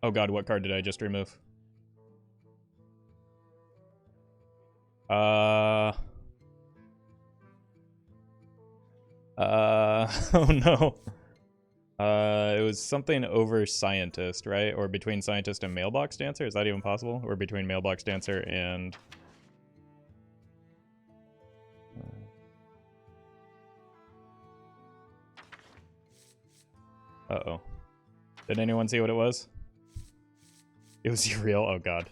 Oh god, what card did I just remove? Oh no. It was something over Scientist, right? Or between Scientist and Mailbox Dancer? Is that even possible? Or between Mailbox Dancer and... Uh-oh. Did anyone see what it was? It was Uriel? Oh god.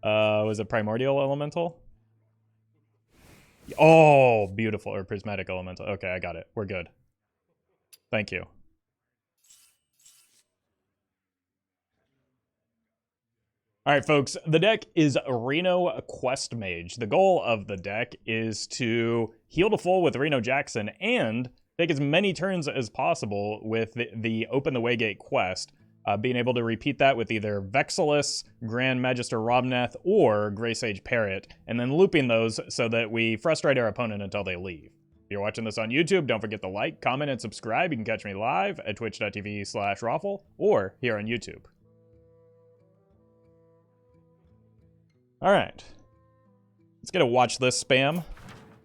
Was it Primordial Elemental? Oh, beautiful. Or Prismatic Elemental. Okay, I got it. We're good. Thank you. Alright, folks. The deck is Reno Quest Mage. The goal of the deck is to heal to full with Reno Jackson and take as many turns as possible with the Open the Waygate quest, being able to repeat that with either Vexilus, Grand Magister Robnath, or Grey Sage Parrot, and then looping those so that we frustrate our opponent until they leave. If you're watching this on YouTube, don't forget to like, comment, and subscribe. You can catch me live at twitch.tv/Roffle or here on YouTube. Alright. Let's get a watch this spam,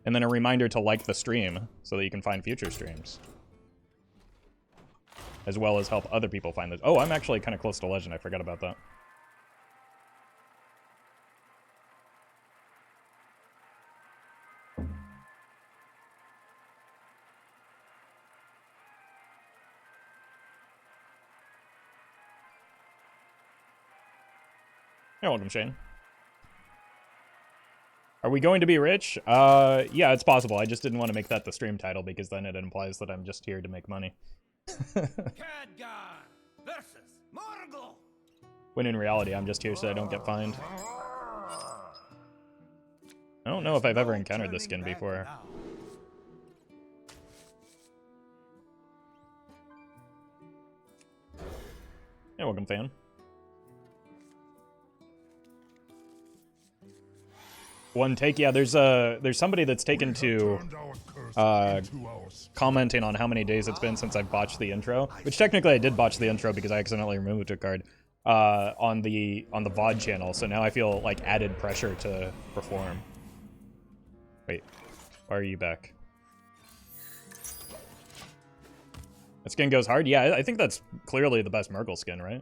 and then a reminder to like the stream so that you can find future streams. As well as help other people find this. Oh, I'm actually kind of close to Legend. I forgot about that. You're welcome, Shane. Are we going to be rich? Yeah, it's possible. I just didn't want to make that the stream title because then it implies that I'm just here to make money. When in reality, I'm just here so I don't get fined. I don't know if I've ever encountered this skin before. Yeah, welcome, fan. One take, yeah. There's somebody that's taken to commenting on how many days it's been since I've botched the intro, which technically I did botch the intro because I accidentally removed a card on the VOD channel. So now I feel like added pressure to perform. Wait, why are you back? That skin goes hard. Yeah, I think that's clearly the best Murgle skin, right?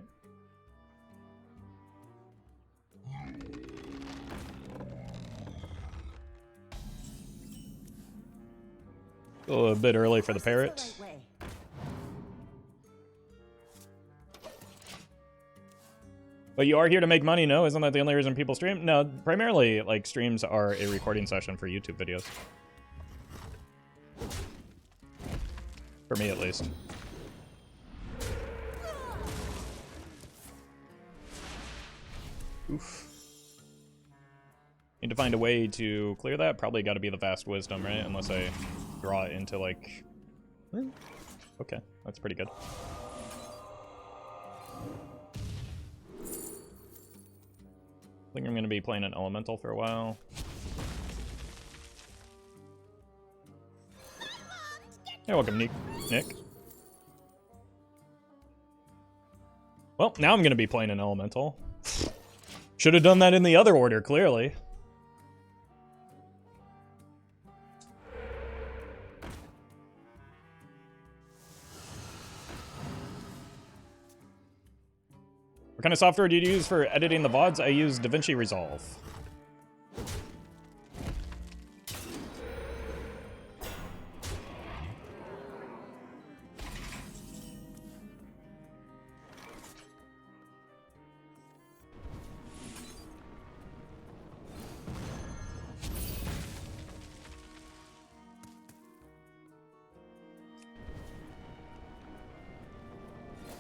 A little bit early for the parrot. But you are here to make money, no? Isn't that the only reason people stream? No, primarily, like, streams are a recording session for YouTube videos. For me, at least. Oof. Need to find a way to clear that. Probably got to be the Vast Wisdom, right? Unless I draw it into, like... Okay, that's pretty good. I think I'm going to be playing an Elemental for a while. Hey, welcome, Nick. Well, now I'm going to be playing an Elemental. Should have done that in the other order, clearly. What kind of software do you use for editing the VODs? I use DaVinci Resolve.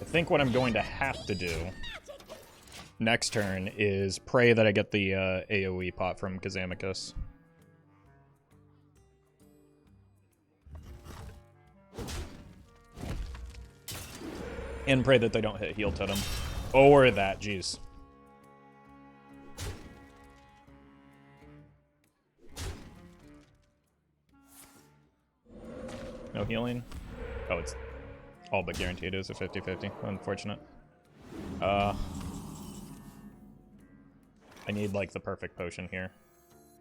I think what I'm going to have to do next turn is pray that I get the AoE pot from Kazamicus. And pray that they don't hit Heal Totem. Or that, jeez. No healing? Oh, it's all but guaranteed it was a 50-50. Unfortunate. I need like the perfect potion here.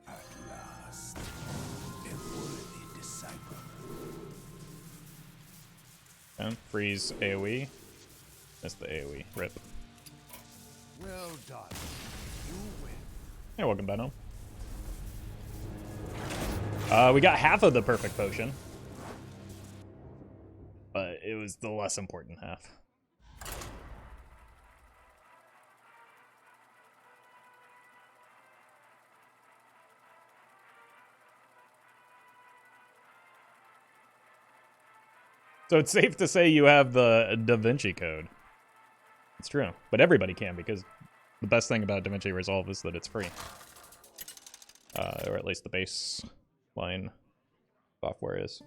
At last, a worthy disciple. Okay, freeze AoE. That's the AoE. Rip. Well done. You win. Hey, welcome, Benno. We got half of the perfect potion, but it was the less important half. So it's safe to say you have the Da Vinci Code. It's true, but everybody can, because the best thing about Da Vinci Resolve is that it's free. Or at least the baseline software is.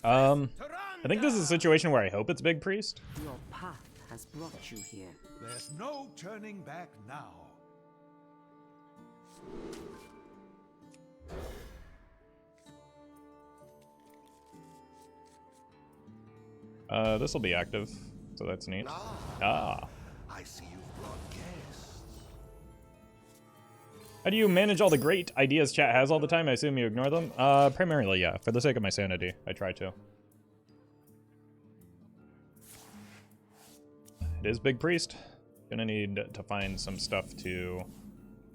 I think this is a situation where I hope it's Big Priest. Your path has brought you here. There's no turning back now. This will be active, so that's neat. I see you've brought guests. How do you manage all the great ideas chat has all the time? I assume you ignore them? Primarily, yeah. For the sake of my sanity, I try to. It is Big Priest. Gonna need to find some stuff to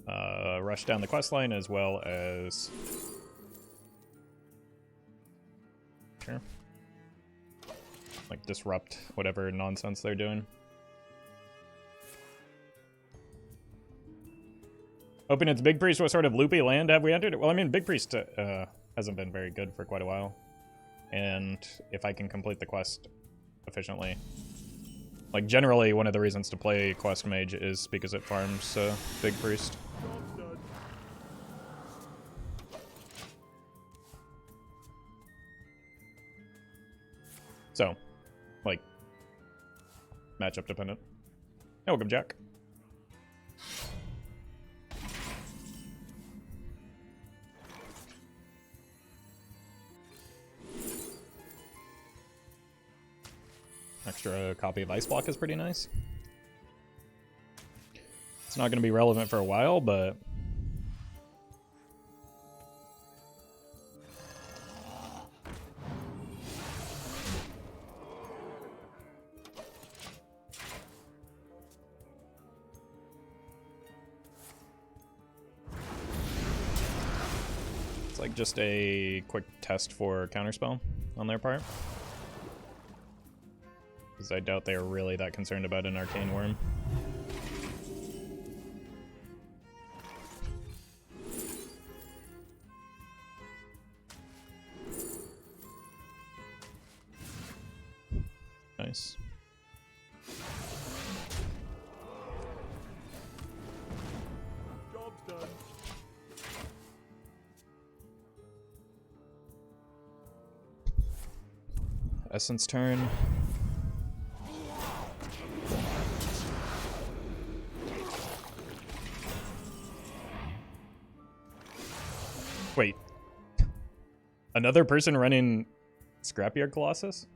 rush down the questline, as well as... Sure. Like, disrupt whatever nonsense they're doing. Hoping it's Big Priest. What sort of loopy land have we entered? Well, I mean, Big Priest hasn't been very good for quite a while. And if I can complete the quest efficiently... Like, generally, one of the reasons to play Quest Mage is because it farms Big Priest. So, like, matchup dependent. Hey, welcome, Jack. Extra copy of Ice Block is pretty nice. It's not going to be relevant for a while, but... It's like just a quick test for counterspell on their part. Because I doubt they're really that concerned about an Arcane Wyrm. Nice. Job's done. Essence turn. Wait. Another person running Scrapyard Colossus?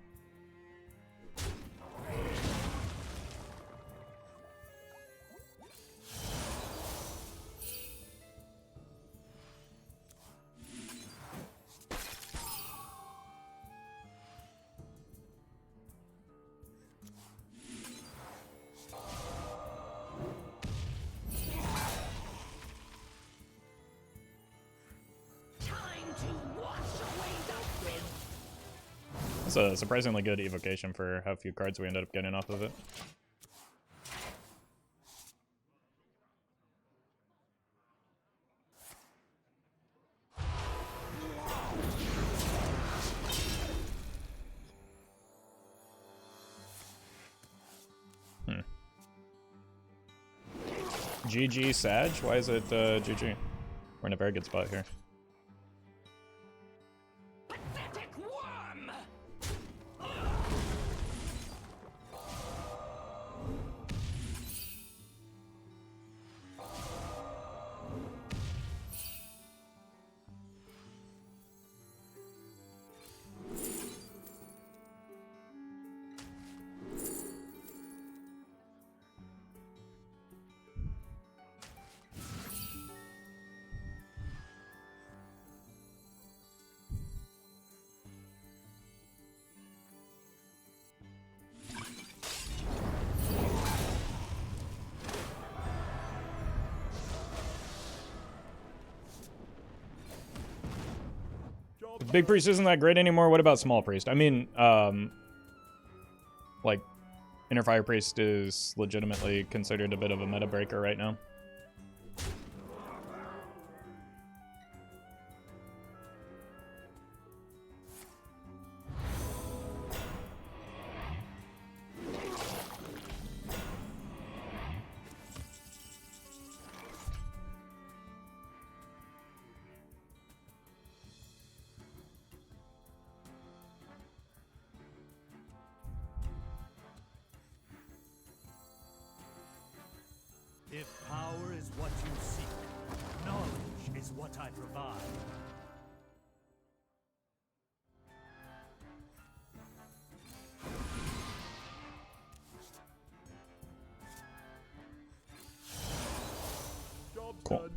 That's a surprisingly good evocation for how few cards we ended up getting off of it. GG Sag? Why is it GG? We're in a very good spot here. If Big Priest isn't that great anymore, what about Small Priest? I mean, like, Inner Fire Priest is legitimately considered a bit of a meta breaker right now. If power is what you seek, knowledge is what I provide. Cool.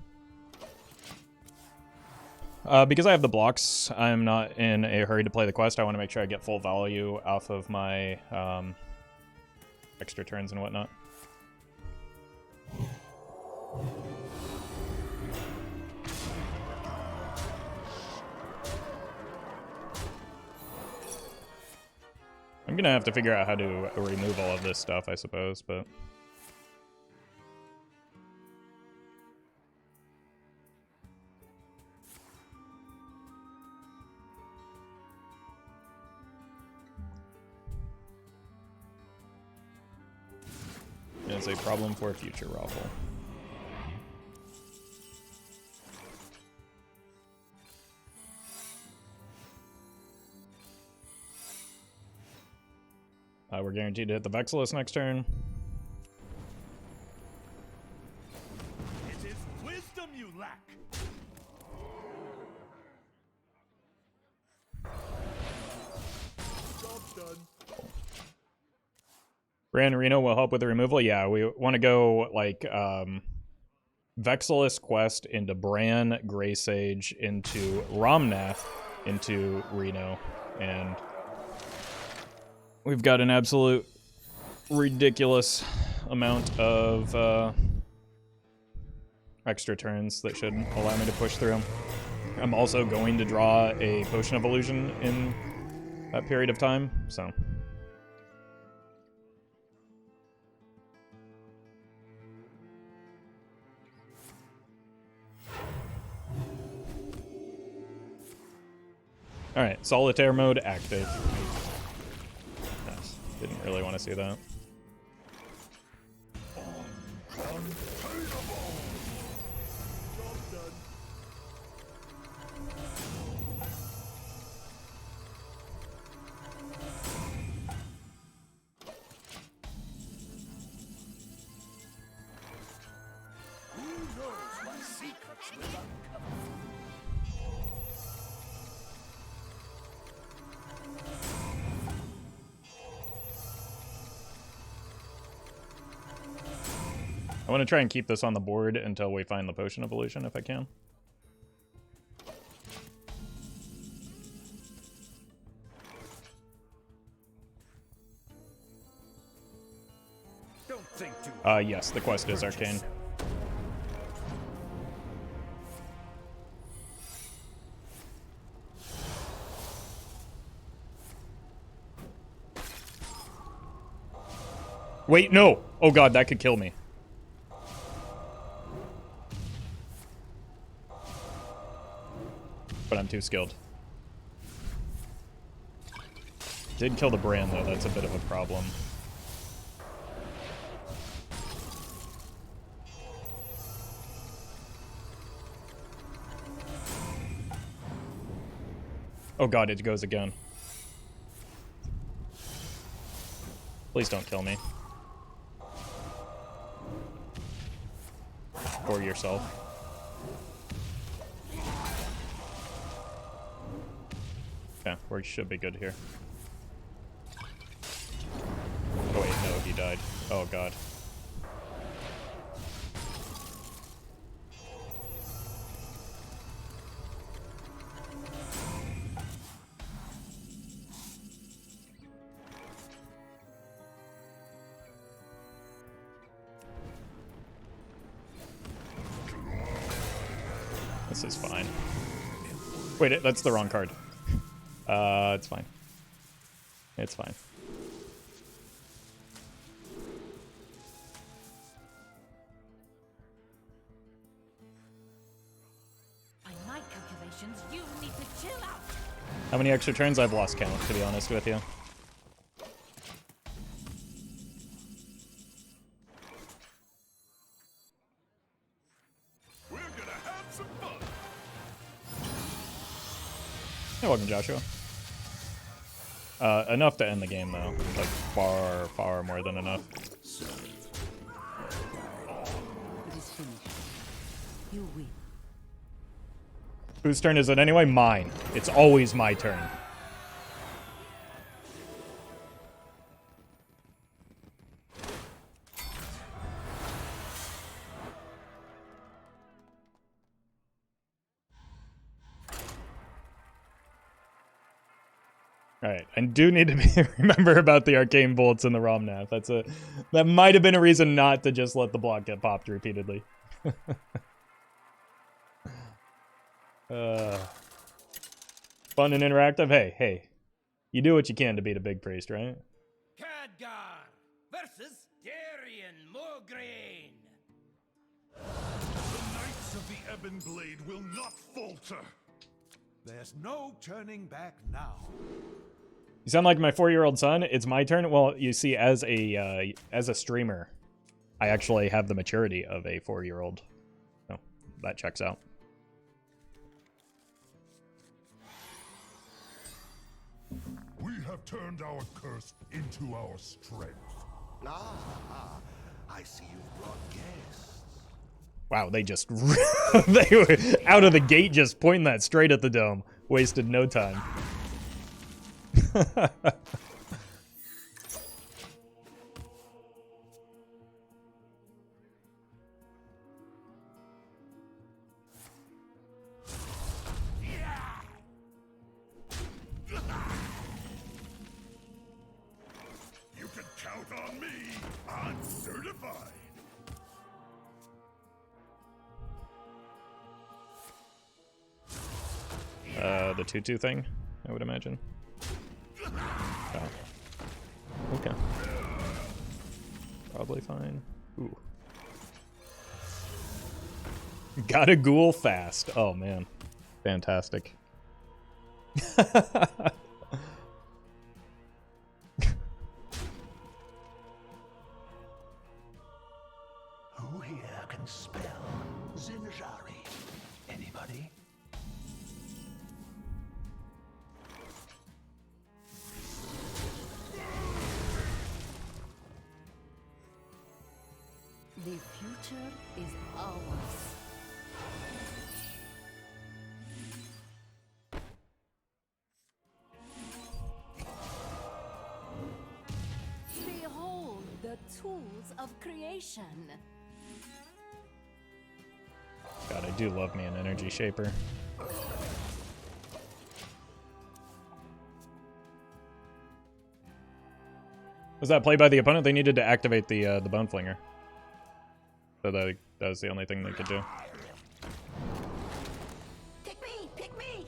Because I have the blocks, I'm not in a hurry to play the quest. I want to make sure I get full value off of my extra turns and whatnot. I'm gonna have to figure out how to remove all of this stuff, I suppose, but... It's a problem for future Roffle. We're guaranteed to hit the Vexillus next turn. It is wisdom you lack. Job's done. Brann Reno will help with the removal. Yeah, we want to go like Vexillus quest into Brann, Grey Sage, into Romnath, into Reno, and we've got an absolute ridiculous amount of extra turns that should allow me to push through. I'm also going to draw a Potion of Illusion in that period of time, so... Alright, Solitaire mode active. Yes, didn't really want to see that. I want to try and keep this on the board until we find the Potion of Illusion, if I can. Don't think too. Yes, the quest is Arcane. Wait, no! Oh god, that could kill me. But I'm too skilled. Did kill the Brann, though. That's a bit of a problem. Oh god, it goes again. Please don't kill me. Or yourself. Yeah, we should be good here. Oh wait, no, he died. Oh god. This is fine. Wait, that's the wrong card. It's fine. It's fine. By my calculations, you need to chill out. How many extra turns? I've lost count, to be honest with you. We're gonna have some fun. You're welcome, Joshua. Enough to end the game, though. Like, far, far more than enough. It is finished. You win. Whose turn is it anyway? Mine. It's always my turn. Alright, I do need to remember about the arcane bolts in the Romnath. That might have been a reason not to just let the block get popped repeatedly. Fun and interactive. Hey, you do what you can to beat a big priest, right? Khadgar versus Darien Mograine. The Knights of the Ebon Blade will not falter. There's no turning back now. You sound like my 4-year-old son. It's my turn. Well, you see, as a streamer, I actually have the maturity of a 4-year-old. So that checks out. We have turned our curse into our strength. I see you've brought guests. Wow, they just they were out of the gate just pointing that straight at the dome. Wasted no time. You can count on me. I'm certified. The 2/2 thing, I would imagine. Oh. Okay. Probably fine. Ooh. Got a ghoul fast. Oh man. Fantastic. Who here can spell Zinjari? Anybody? The future is ours. Behold the tools of creation. God, I do love me an energy shaper. Was that played by the opponent? They needed to activate the Bone Flinger. So that was the only thing they could do. Pick me! Pick me!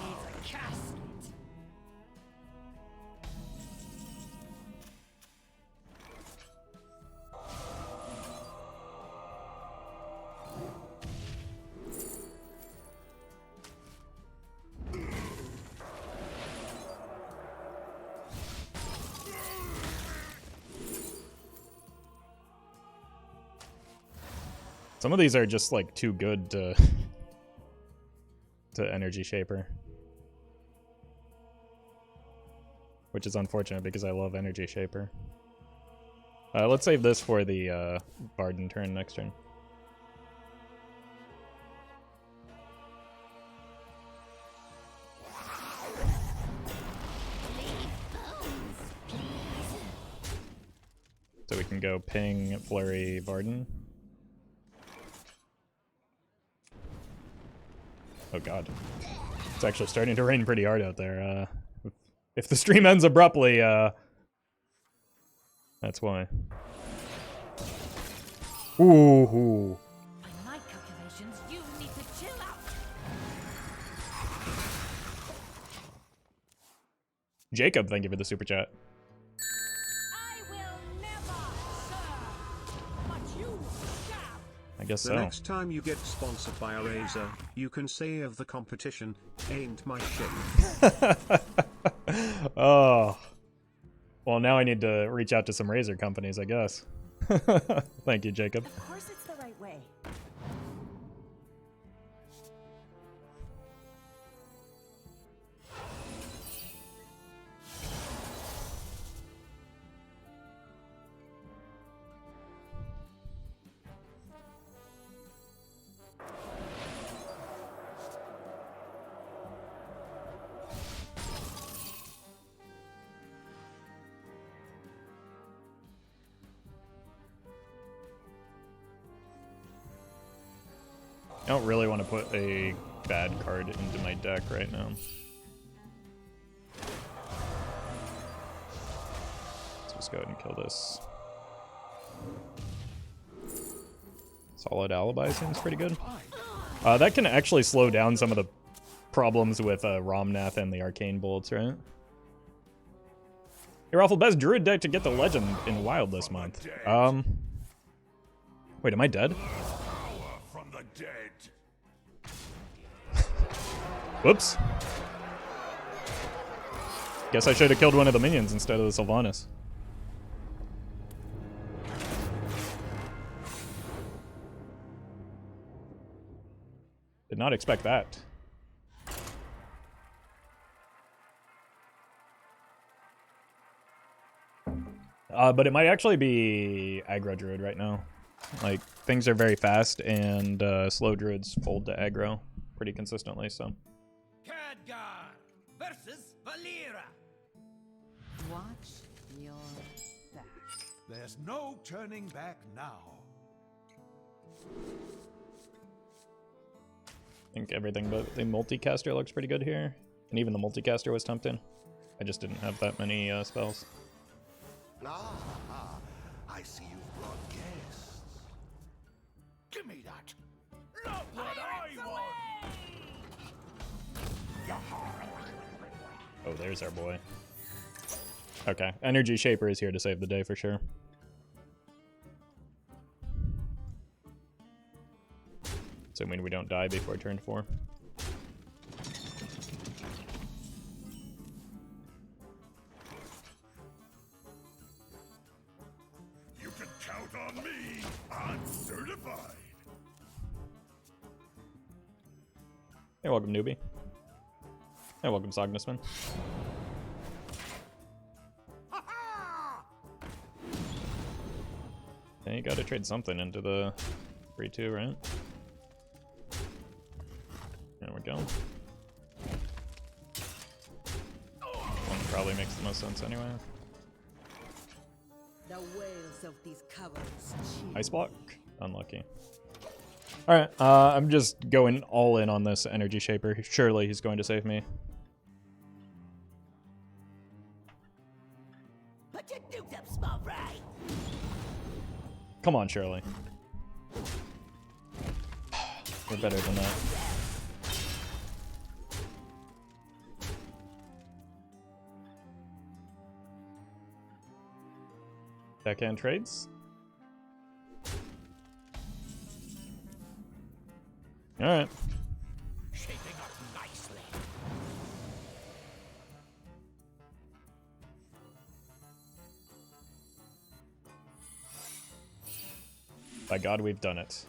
Needs a casket. Some of these are just like too good to energy shaper. Which is unfortunate because I love energy shaper. Let's save this for the Varden turn next turn. So we can go ping, flurry, Varden. Oh god. It's actually starting to rain pretty hard out there. If the stream ends abruptly, that's why. Ooh. By my Jacob, thank you for the super chat. I will never serve, but you shall. I guess The so. next time you get sponsored by a razor, you can say of the competition, ain't my shit. Oh. Well, now I need to reach out to some razor companies, I guess. Thank you, Jacob. Of course it's the right way. I don't really want to put a bad card into my deck right now. Let's just go ahead and kill this. Solid Alibi seems pretty good. That can actually slow down some of the problems with Romnath and the Arcane Bolts, right? Hey, Roffle, best Druid deck to get the Legend in Wild this month. Wait, am I dead? Power from the dead. Whoops. Guess I should have killed one of the minions instead of the Sylvanas. Did not expect that. But it might actually be aggro druid right now. Like, things are very fast, and slow druids fold to aggro pretty consistently, so. Khadgar versus Valera. Watch your back. There's no turning back now. I think everything but the multicaster looks pretty good here. And even the multicaster was tempting. I just didn't have that many spells. Ah, I see you've brought guests. Give me that. Not what I want. Oh, there's our boy. Okay, Energy Shaper is here to save the day for sure. Assuming we don't die before turn 4. You can count on me. I'm certified. Hey, welcome, newbie. Hey, welcome, Sognusman. Yeah, you gotta trade something into the 3-2, right? There we go. One probably makes the most sense anyway. The wails of these cowards. Ice block? Unlucky. Alright, I'm just going all in on this Energy Shaper. Surely he's going to save me. Put your dukes up, small fry. Come on, Shirley. We're better than that. Backhand trades? Alright. Shaping up nicely. By God, we've done it.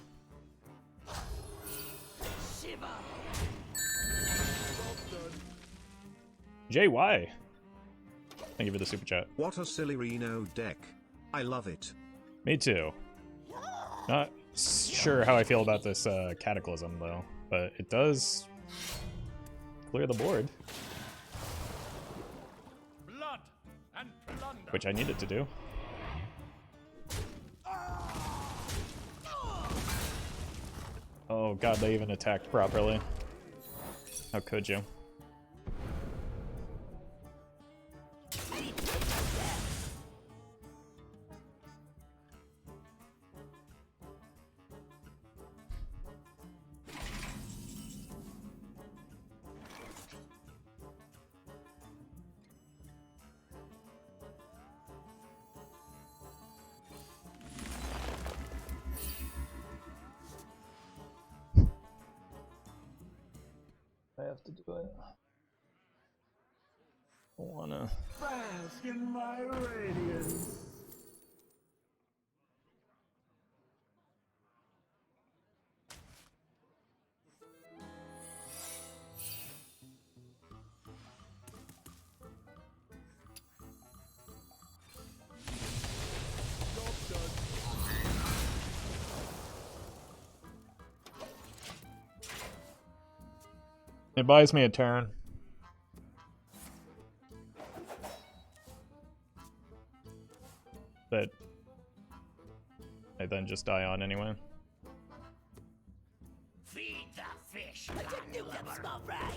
Shiva. JY. Thank you for the super chat. What a silly Reno deck. I love it. Me too. Not sure how I feel about this Cataclysm, though, but it does clear the board, Blood and plunder. which I needed to do. Oh god, they even attacked properly. How could you? have to do it. I wanna. Bask in my radiance. It buys me a turn. That I then just die on anyway. Feed the fish, small fry.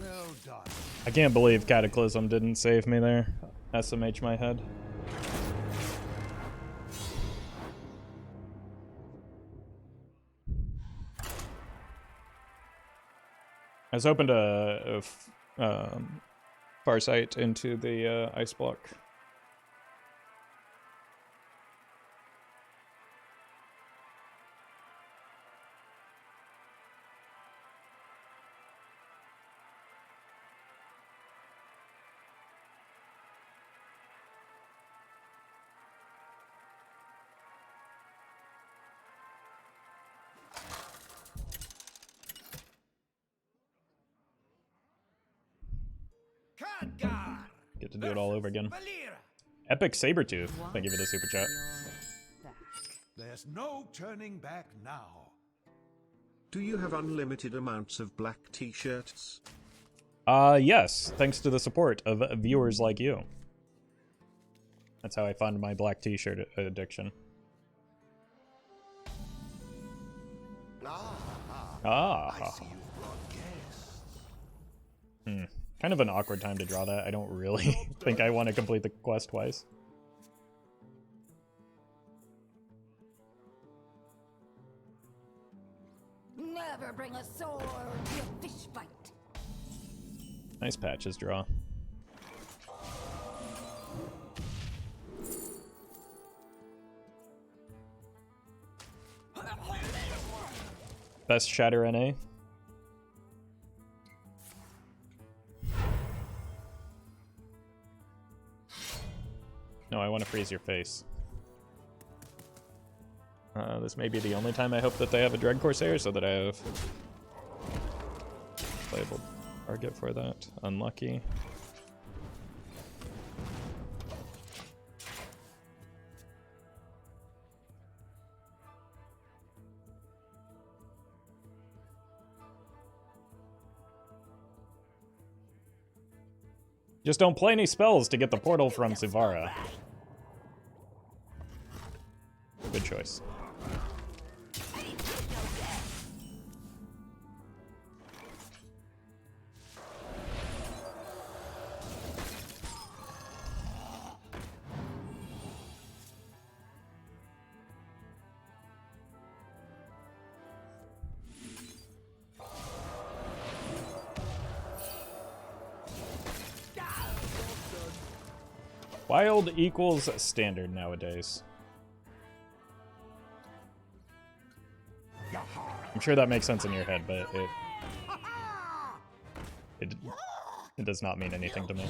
Well done. I can't believe Cataclysm didn't save me there. SMH my head. I was hoping to Farsight into the ice block. Get to do it all over again. Epic Sabretooth. Thank you for the super chat. There's no turning back now. Do you have unlimited amounts of black t-shirts? Yes, thanks to the support of viewers like you. That's how I found my black t-shirt addiction. I see you've brought guests. Kind of an awkward time to draw that. I don't really think I want to complete the quest twice. Never bring a sword to a fish fight. Nice patches draw. Best Shatter NA. No, I want to freeze your face. This may be the only time I hope that they have a Dread Corsair so that I have playable target for that. Unlucky. Just don't play any spells to get the portal from Sivara. Good choice. Wild equals standard nowadays. I'm sure that makes sense in your head, but it does not mean anything to me.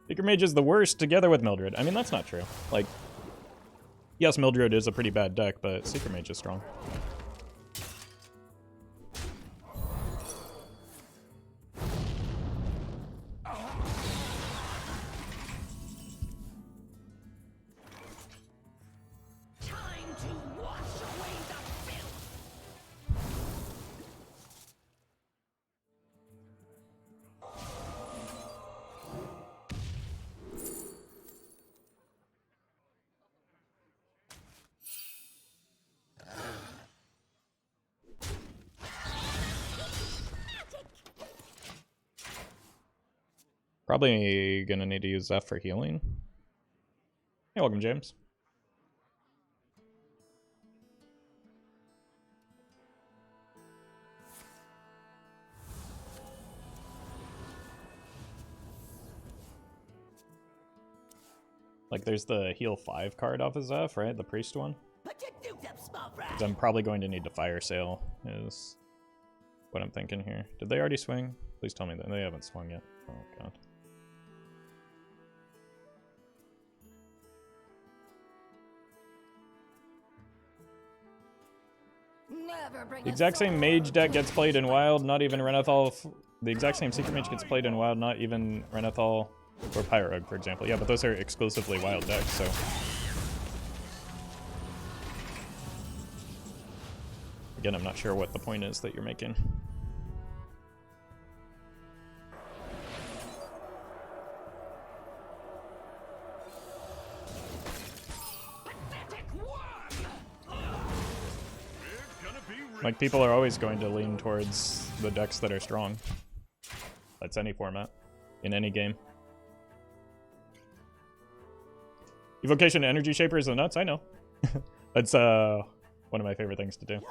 Secret Mage is the worst together with Mildred. I mean, that's not true. Like, yes, Mildred is a pretty bad deck, but Secret Mage is strong. Probably gonna need to use Zeph for healing. Hey, welcome, James. Like, there's the heal 5 card off of Zeph, right? The priest one. Put your dukes up, small fry. 'Cause I'm probably going to need to fire sale, is what I'm thinking here. Did they already swing? Please tell me that they haven't swung yet. Oh, God. Never bring The a exact same sword mage deck to a gets played in fish Wild, fight. not even Renathal. The exact same secret mage gets played in Wild, not even Renathal or Pirate Rogue, for example. Yeah, but those are exclusively Wild decks, so. Again, I'm not sure what the point is that you're making. Like, people are always going to lean towards the decks that are strong. That's any format, in any game. Evocation Energy Shaper is the nuts, I know. That's one of my favorite things to do.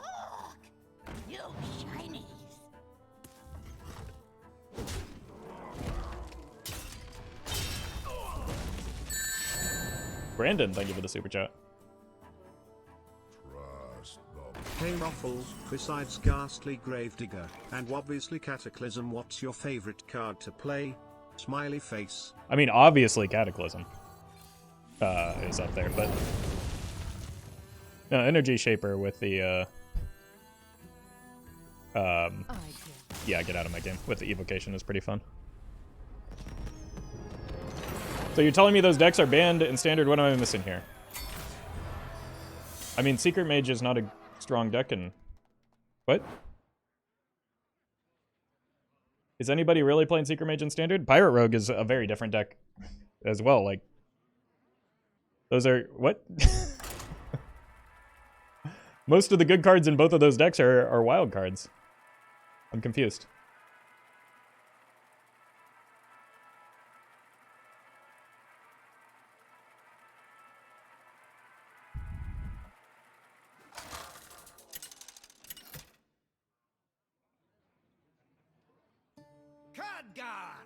You shinies. Brandon, thank you for the super chat. Trust the Hey Roffle, besides Ghastly Gravedigger, and obviously Cataclysm, what's your favorite card to play? Smiley face. I mean, obviously Cataclysm is up there, but no, Energy Shaper with the yeah, get out of my game with the Evocation is pretty fun. So you're telling me those decks are banned in Standard? What am I missing here? I mean, Secret Mage is not a strong deck in... What? Is anybody really playing Secret Mage in Standard? Pirate Rogue is a very different deck as well. Like, those are... What? Most of the good cards in both of those decks are wild cards. I'm confused. Khadgar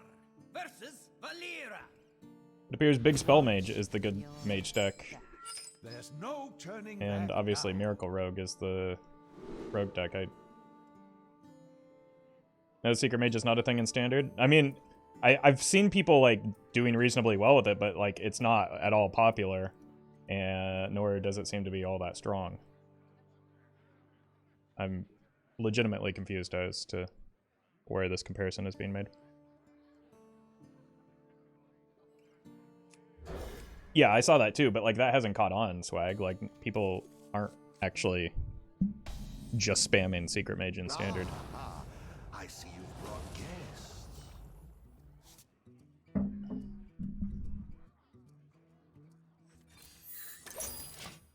versus Valera. It appears Big Spell Mage is the good mage deck. There's no turning And back obviously now. Miracle Rogue is the rogue deck. No, Secret Mage is not a thing in Standard. I mean, I've seen people like doing reasonably well with it, but like it's not at all popular, and nor does it seem to be all that strong. I'm legitimately confused as to where this comparison is being made. Yeah, I saw that too, but like that hasn't caught on, Swag. Like people aren't actually just spamming Secret Mage in Standard. I see you've brought guests.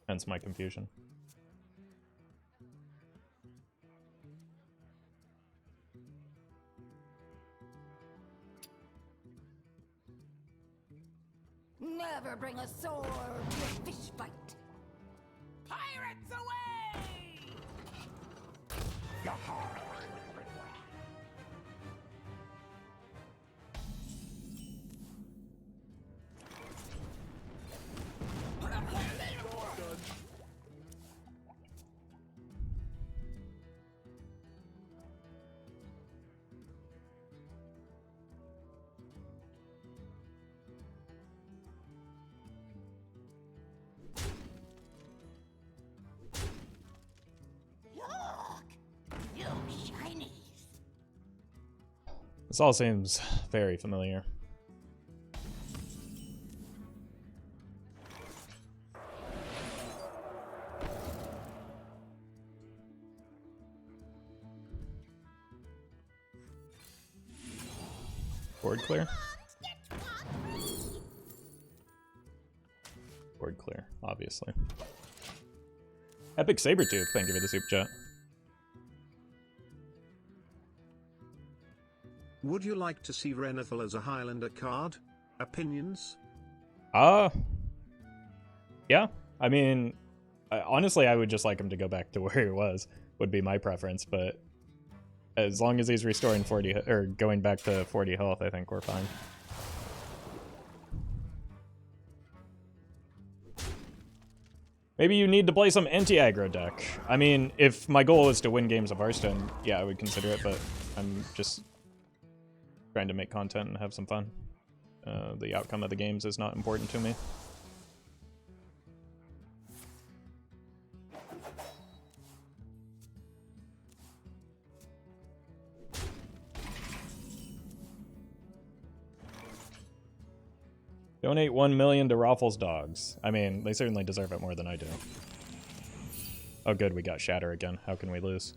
Hence my confusion. Never bring a sword to a fish fight. Pirates away! You shinies. This all seems very familiar. Board clear? Board clear, obviously. Epic Sabertooth, thank you for the super chat. Would you like to see Renathal as a Highlander card? Opinions? Yeah. I mean, honestly, I would just like him to go back to where he was, would be my preference, but as long as he's restoring 40, or going back to 40 health, I think we're fine. Maybe you need to play some anti-aggro deck. I mean, if my goal is to win games of Hearthstone, yeah, I would consider it, but I'm just trying to make content and have some fun. The outcome of the games is not important to me. Donate 1 million to Roffle's dogs. I mean, they certainly deserve it more than I do. Oh good, we got Shatter again. How can we lose?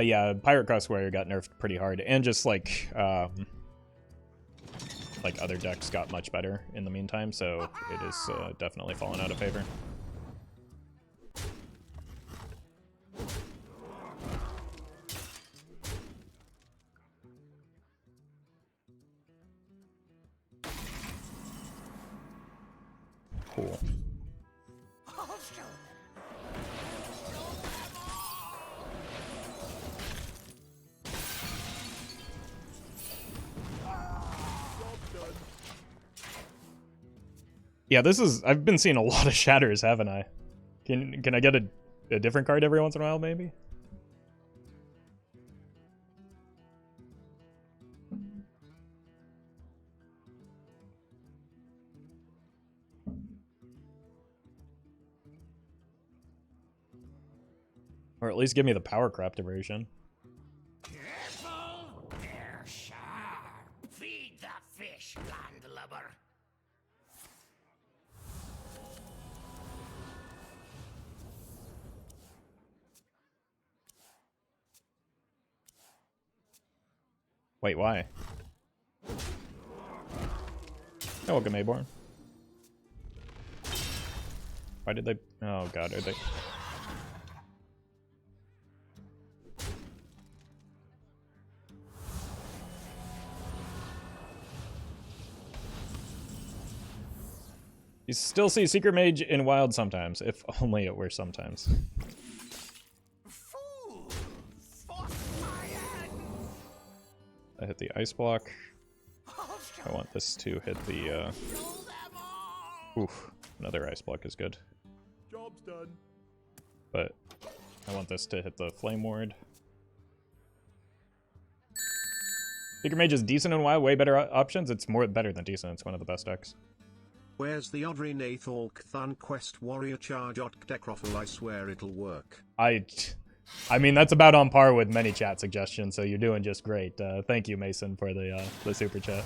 Yeah, Pirate Cross Warrior got nerfed pretty hard, and just like other decks got much better in the meantime, so it is definitely fallen out of favor. Cool. Yeah, this is... I've been seeing a lot of shatters, haven't I? Can I get a different card every once in a while, maybe? Or at least give me the power corrupted version. Careful, they're sharp. Feed the fish, landlubber. Wait, why? Oh, welcome, Mayborn. Why did they... Oh god, are they... You still see Secret Mage in Wild sometimes, if only it were sometimes. Fools, force my hand. I hit the ice block. I want this to hit the, Oof, another ice block is good. Job's done. But I want this to hit the Flame Ward. Secret Mage is decent in WoW, way better options. It's better than decent, it's one of the best decks. Where's the odd Renathal Cthulhu Quest Warrior Charge Ot deck Roffle? I swear it'll work. I mean, that's about on par with many chat suggestions, so you're doing just great. Thank you, Mason, for the super chat.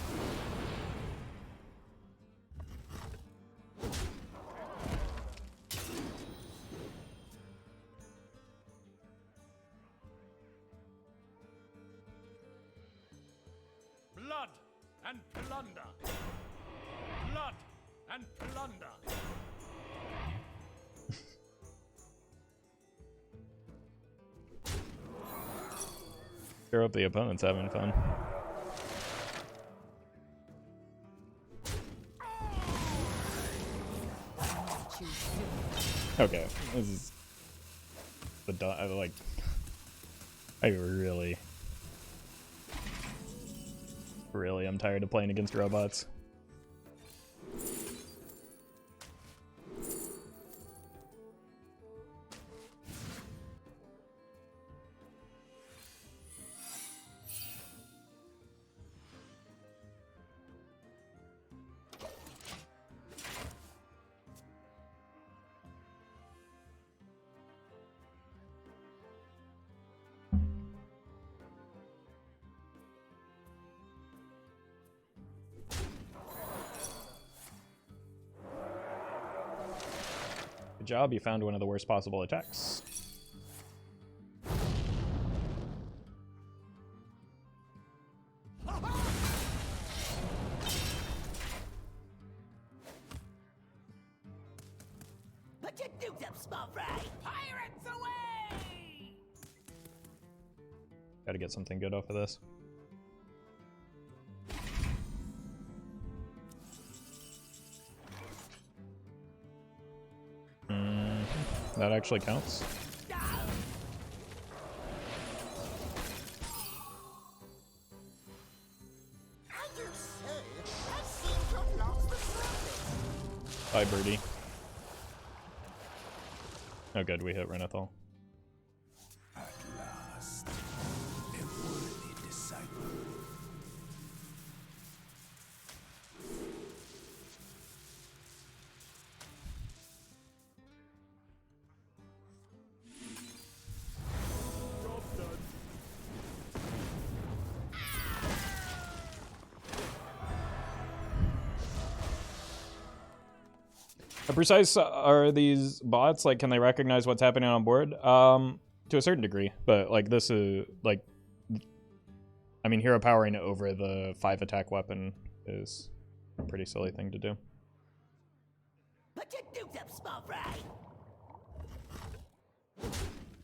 Blood and plunder. Blood and plunder. Sure hope the opponent's having fun. Okay, this is the I really am tired of playing against robots. Good job, you found one of the worst possible attacks. Put your dukes up, small fry. Pirates away! Gotta get something good off of this. That actually counts. Bye, birdie. Oh, good, we hit Renathal. At last, a worthy disciple. How precise are these bots? Like, can they recognize what's happening on board? To a certain degree, but like this is like, I mean, hero powering over the 5 attack weapon is a pretty silly thing to do. Put your dukes up, small fry.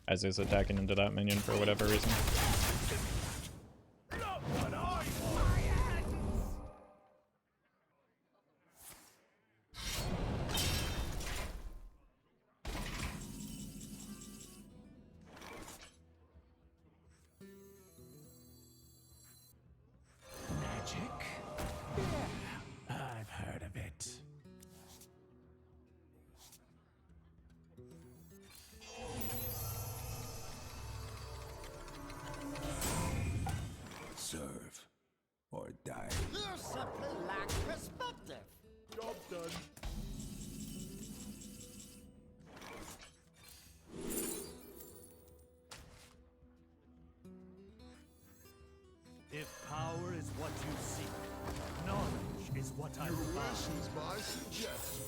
As is attacking into that minion for whatever reason. Serve or die. You simply lack perspective. Job done. If power is what you seek, knowledge is what I Your find. wish is my suggestion.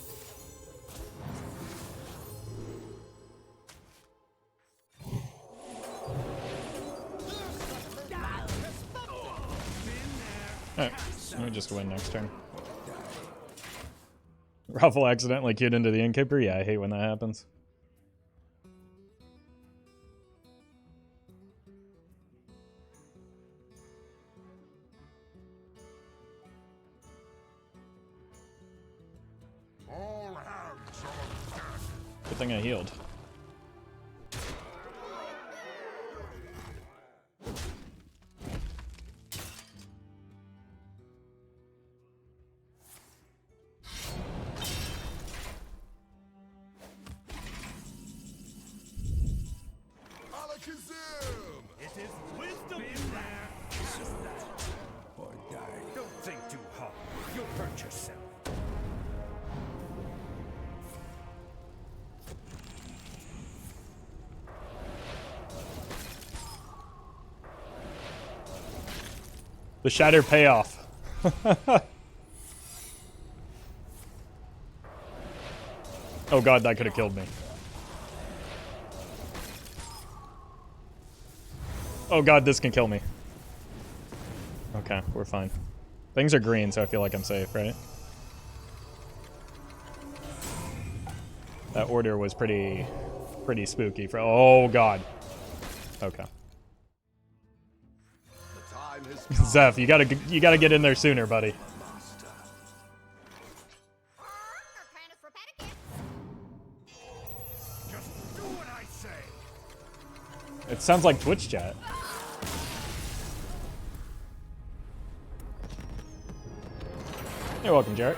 Alright, let me just win next turn. Roffle accidentally queued into the innkeeper? Yeah, I hate when that happens. All hands on deck. Good thing I healed. Alakazam! It is wisdom in there. Just that or die. Don't think too hard. You'll hurt yourself. The shatter payoff. Oh god, that could have killed me. Oh god, this can kill me. Okay, we're fine. Things are green, so I feel like I'm safe, right? That order was pretty spooky for— oh god. Okay. The time has come, Zeph, you gotta get in there sooner, buddy. master. Just do what I say. It sounds like Twitch chat. You're welcome, Jarek.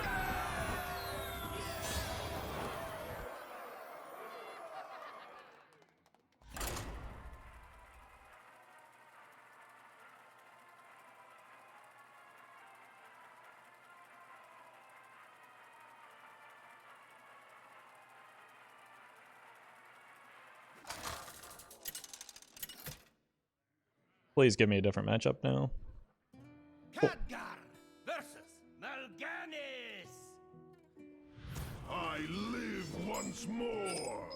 Please give me a different matchup now. Khadgar versus Mal'Ganis. I live once more.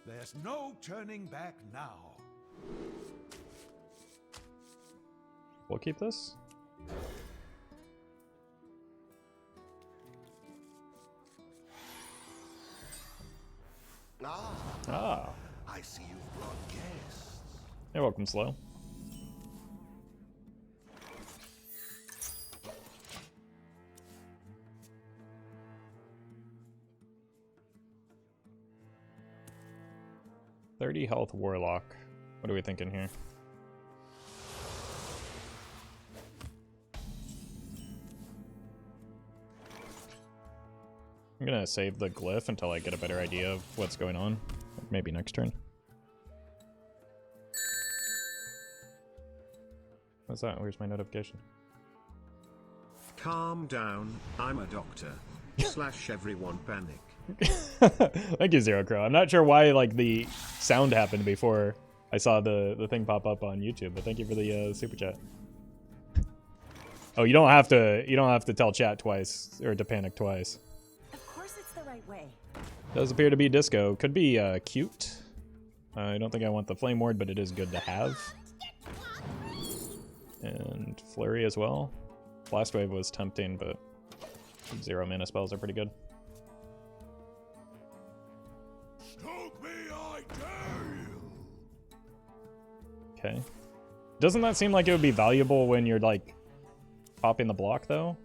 There's no turning back now. We'll keep this. Ah. I see you've brought guests. You're welcome, Slow. $30 health Warlock. What are we thinking here? I'm gonna save the glyph until I get a better idea of what's going on. Maybe next turn. What's that? Where's my notification? Calm down, I'm a doctor. Slash everyone panic. Thank you, Zero Crow. I'm not sure why like the sound happened before I saw the thing pop up on YouTube, but thank you for the super chat. Oh, you don't have to tell chat twice or to panic twice. Of course it's the right way. Does appear to be Disco. Could be cute. I don't think I want the Flame Ward, but it is good to have. And Flurry as well. Blast Wave was tempting, but 0 mana spells are pretty good. Stroke me, I dare you. Okay. Doesn't that seem like it would be valuable when you're like popping the block though?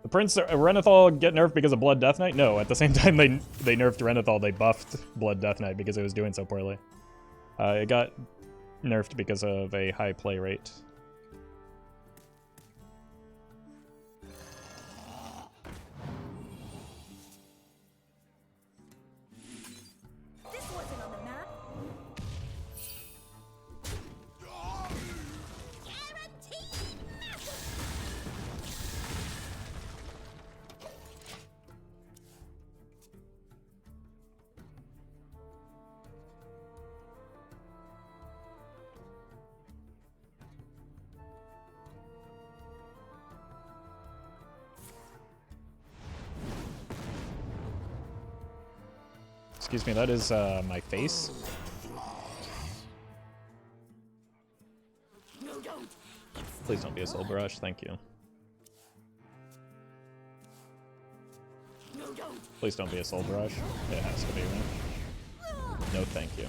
The Prince Renathal get nerfed because of Blood Death Knight? No, at the same time they nerfed Renathal, they buffed Blood Death Knight because it was doing so poorly. It got nerfed because of a high play rate. This wasn't on the map. Guaranteed massive. Excuse me, that is my face. No, don't. Please don't be a Soul Brush, thank you. No, don't. Please don't be a Soul Brush. It has to be, right? No, thank you.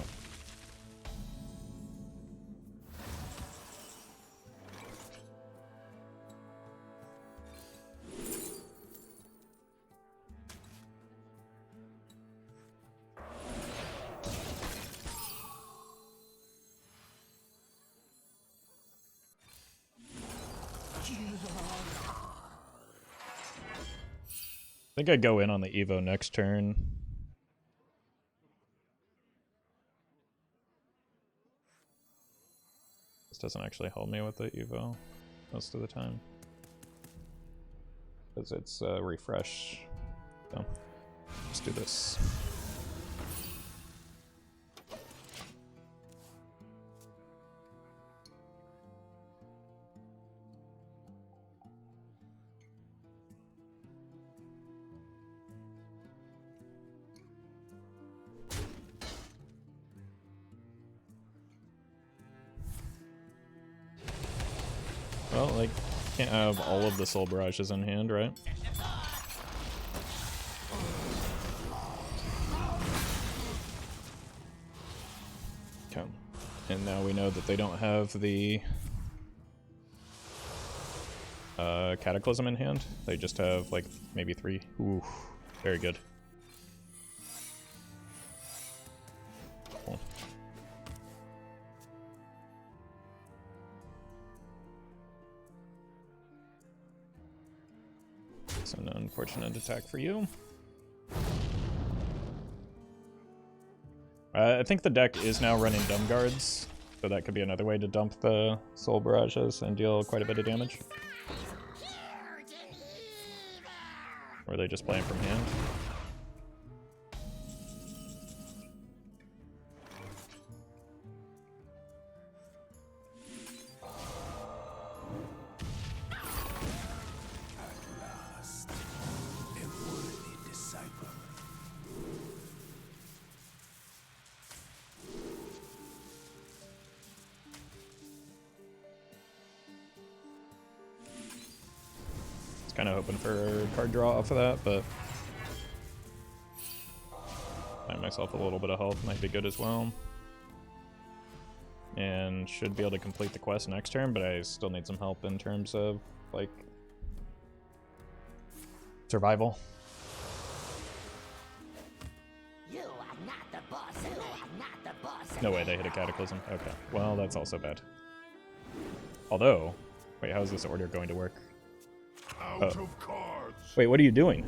I think I'd go in on the Evo next turn. This doesn't actually help me with the Evo most of the time. Because it's refresh. So, let's do this. Well, like, can't have all of the Soul Barrages in hand, right? Okay. And now we know that they don't have the Cataclysm in hand. They just have, like, maybe 3. Ooh, very good. Cool. It's an unfortunate attack for you. I think the deck is now running Dumb Guards, so that could be another way to dump the Soul Barrages and deal quite a bit of damage. Or are they just playing from hand? kind of hoping for a card draw off of that, but find myself a little bit of health might be good as well. And should be able to complete the quest next turn, but I still need some help in terms of, like, survival. You are not the boss. You are not the boss. No way they hit a Cataclysm. Okay, well, that's also bad. Although, wait, how is this order going to work? Out of cards. Wait, what are you doing?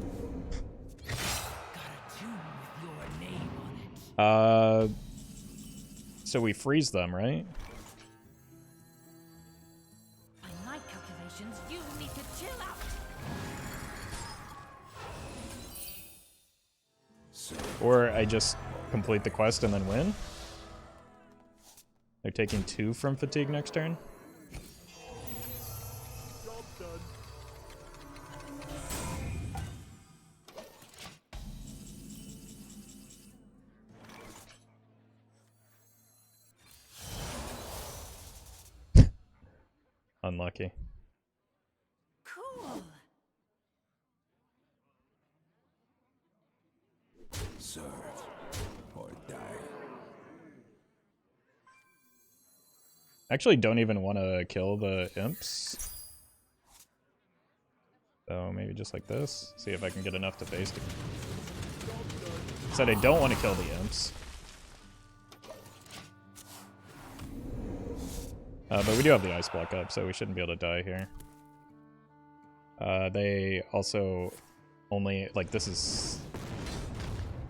Got a tune with your name on it. So we freeze them, right? By my calculations, you need to chill out. Or I just complete the quest and then win? They're taking 2 from fatigue next turn? Job done. Unlucky. Cool. Serve or die. Actually don't even want to kill the imps. So maybe just like this. See if I can get enough to face it. Said I don't want to kill the imps. But we do have the ice block up, so we shouldn't be able to die here. They also only, like, this is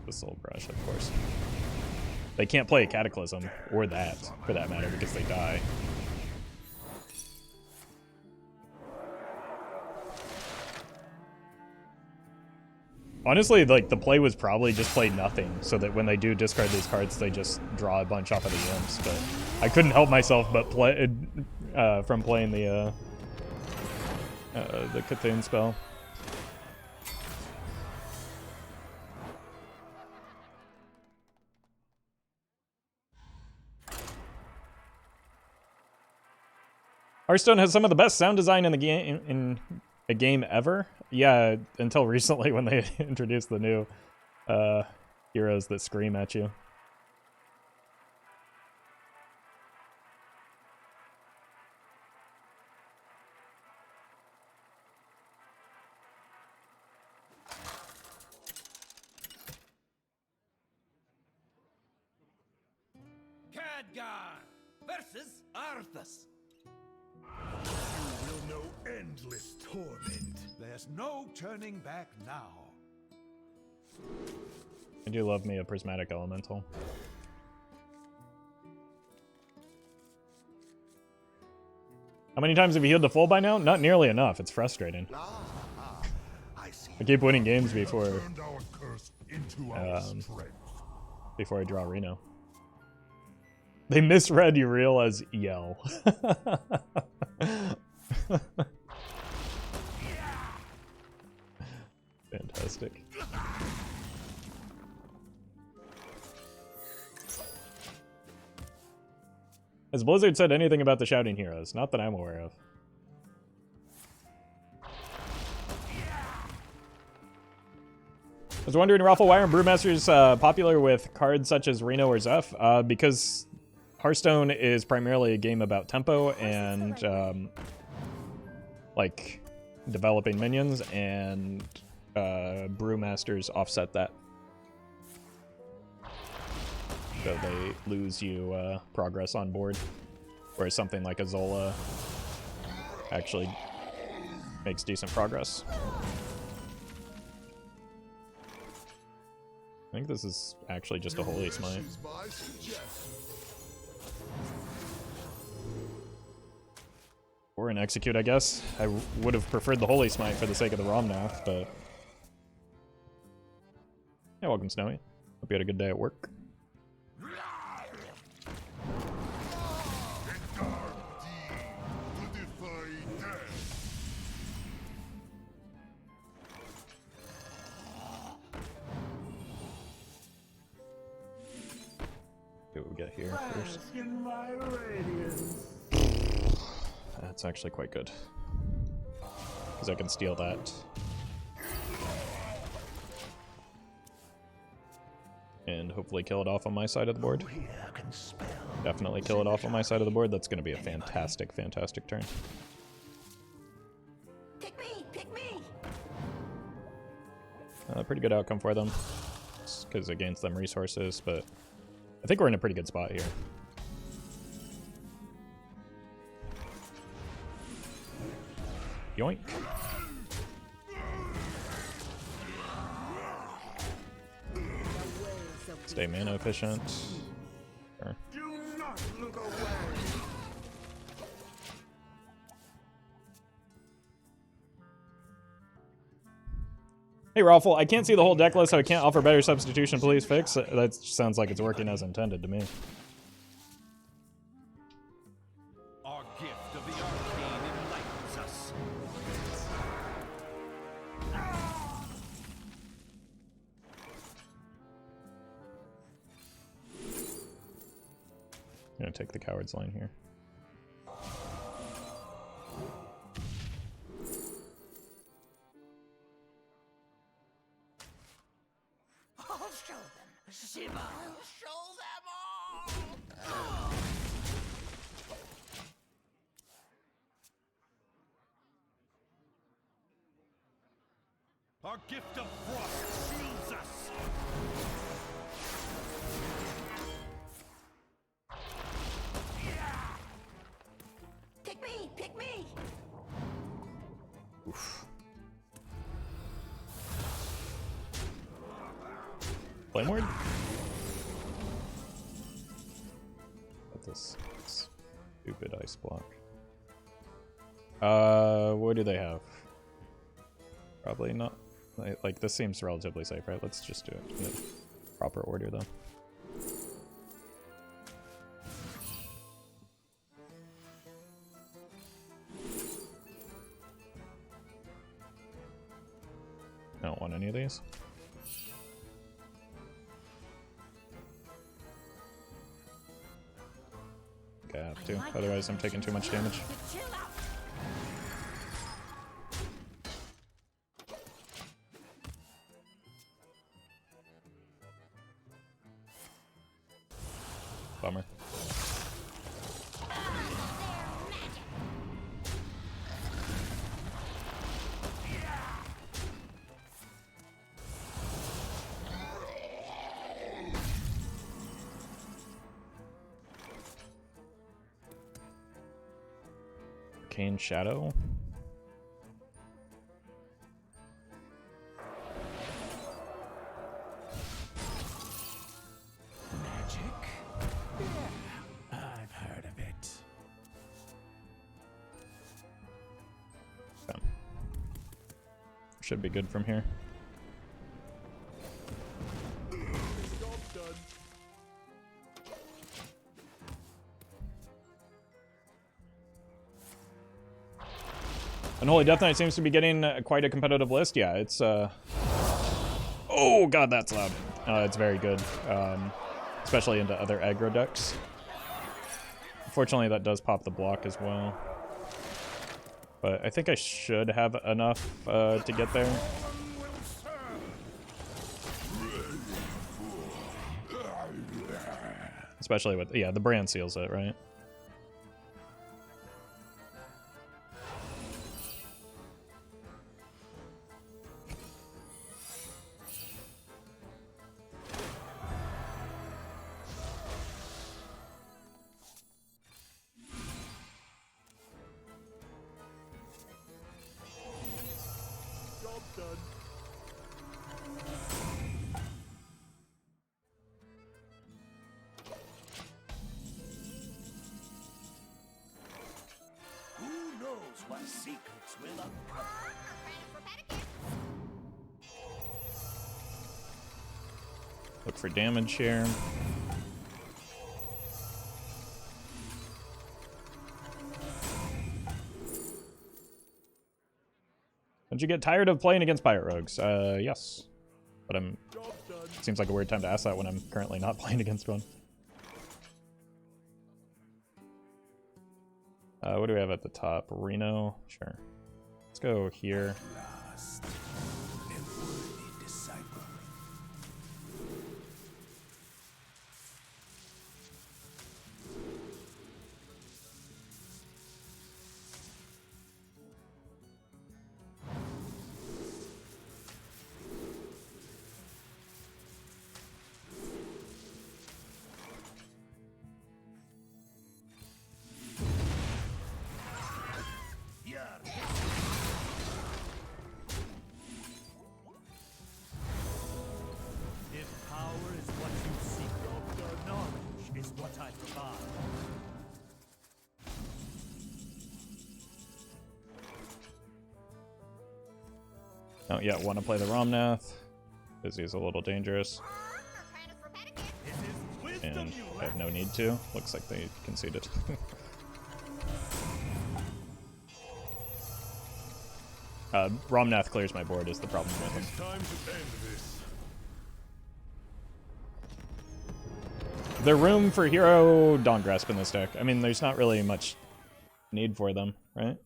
the Soul Brush, of course. They can't play a Cataclysm, or that, for that matter, because they die. Honestly, like, the play was probably just play nothing, so that when they do discard these cards, they just draw a bunch off of the imps, but I couldn't help myself but play from playing the Cthulhu spell. Hearthstone has some of the best sound design in the game in a game ever. Yeah, until recently when they introduced the new heroes that scream at you. Khadgar versus Arthas. You will know endless torment. There's no turning back now. I do love me a Prismatic Elemental. How many times have you healed to full by now? Not nearly enough. It's frustrating. I see. I keep winning games before Turned our curse into our strength. before I draw Reno. They misread Uriel as Yell. Fantastic. Has Blizzard said anything about the Shouting Heroes? Not that I'm aware of. I was wondering, Roffle, why aren't Brewmasters popular with cards such as Reno or Zeph? Because Hearthstone is primarily a game about tempo and like developing minions, and Brewmasters offset that. So they lose you progress on board, whereas something like a Zola actually makes decent progress. I think this is actually just a Holy Smite. Or an Execute, I guess. I would have preferred the Holy Smite for the sake of the Romnath, but... Yeah, welcome, Snowy. Hope you had a good day at work. See what we get here first. That's actually quite good. because I can steal that. And hopefully kill it off on my side of the board. Definitely kill it off on my side of the board. That's going to be a fantastic, fantastic turn. Pick me! Pick me! Pretty good outcome for them, because it gains them resources, but I think we're in a pretty good spot here. Yoink. Stay mana efficient. Sure. Hey Roffle, I can't see the whole deck list, so I can't offer better substitution. Please fix. That sounds like it's working as intended to me. Our gift of the Arcane enlightens us. I'm gonna take the coward's line here. I'll show them. Shiva, I'll show them all! Our gift of frost shields us. Pick me! Pick me! Oof. Flame Ward? Got this stupid ice block. What do they have? Probably not. Like, this seems relatively safe, right? Let's just do it in the proper order, though. I don't want any of these. Okay, I have to. Otherwise, I'm taking too much damage. Chill out! Bummer. Arcane Shadow. Magic? Yeah, I've heard of it. So, should be good from here. Unholy Death Knight seems to be getting quite a competitive list. Yeah, it's oh god, that's loud. It's very good, especially into other aggro decks. Unfortunately, that does pop the block as well. But I think I should have enough to get there. Especially with, yeah, the brand seals it, right? Who knows what secrets will uncover? Look for damage here. Don't you get tired of playing against Pirate Rogues? Yes. But seems like a weird time to ask that when I'm currently not playing against one. What do we have at the top? Reno? Sure. Let's go here. Last, a worthy disciple. If power is what you seek, Doctor, knowledge is what I provide. Don't yet want to play the Romnath because he's a little dangerous. And I have no need to. Looks like they conceded. Romnath clears my board is the problem with him. Time to end this. Is there room for Hero Dawn Grasp in this deck? I mean, there's not really much need for them, right?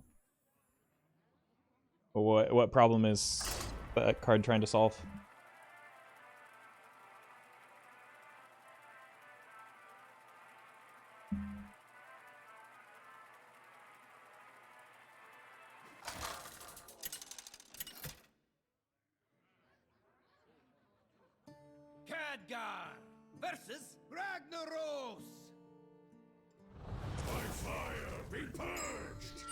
What problem is that card trying to solve? Khadgar versus Ragnaros. By fire, be purged.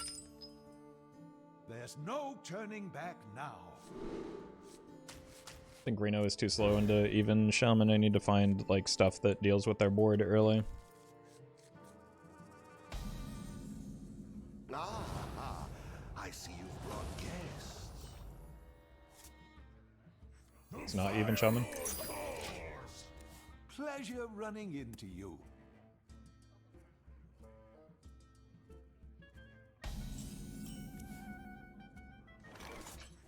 There's no turning back now. I think Reno is too slow into even Shaman. I need to find like stuff that deals with their board early. Ah, I see you've brought guests. It's not even Shaman. Pleasure running into you.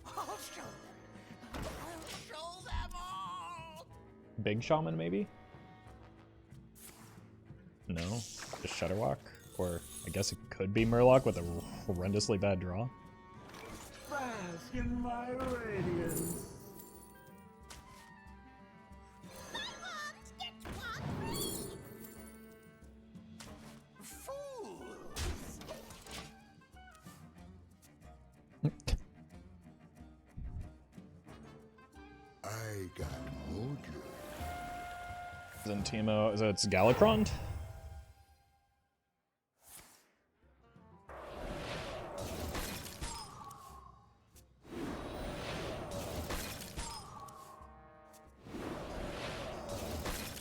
I'll show them. I'll show them all. Big Shaman, maybe? No, just Shudderwalk? Or I guess it could be Murloc with a horrendously bad draw. Bask in my radiance. I got mojo. Zentimo, so it's Galakron?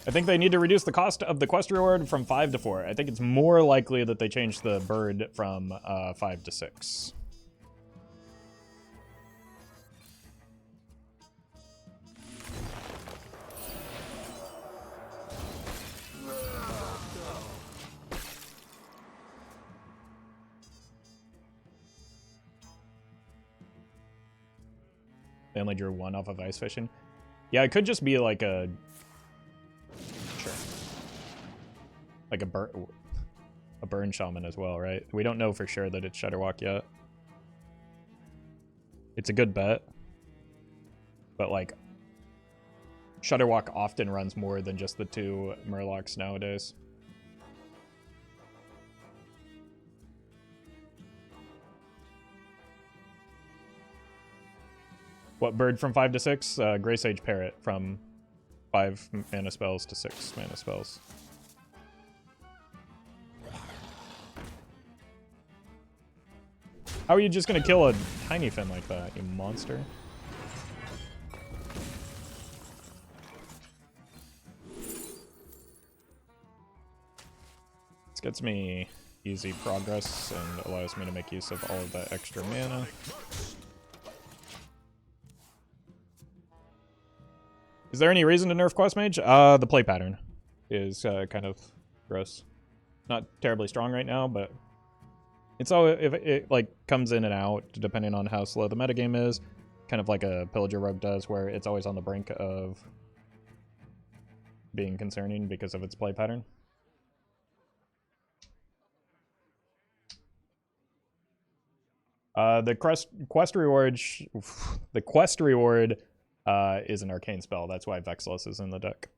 I think they need to reduce the cost of the quest reward from 5 to 4. I think it's more likely that they change the bird from 5 to 6. They only drew 1 off of Ice Fishing. Yeah, it could just be like a... Sure. Like a burn shaman as well, right? We don't know for sure that it's Shudderwalk yet. It's a good bet. But like... Shudderwalk often runs more than just the 2 Murlocs nowadays. What bird from 5 to 6? Grey Sage Parrot from 5 mana spells to 6 mana spells. How are you just gonna kill a tiny fin like that, you monster? This gets me easy progress and allows me to make use of all of that extra mana. Is there any reason to nerf Quest Mage? The play pattern is kind of gross. Not terribly strong right now, but it's all if it like comes in and out depending on how slow the metagame is, kind of like a Pillager Rogue does, where it's always on the brink of being concerning because of its play pattern. The quest reward is an arcane spell. That's why Vexilus is in the deck.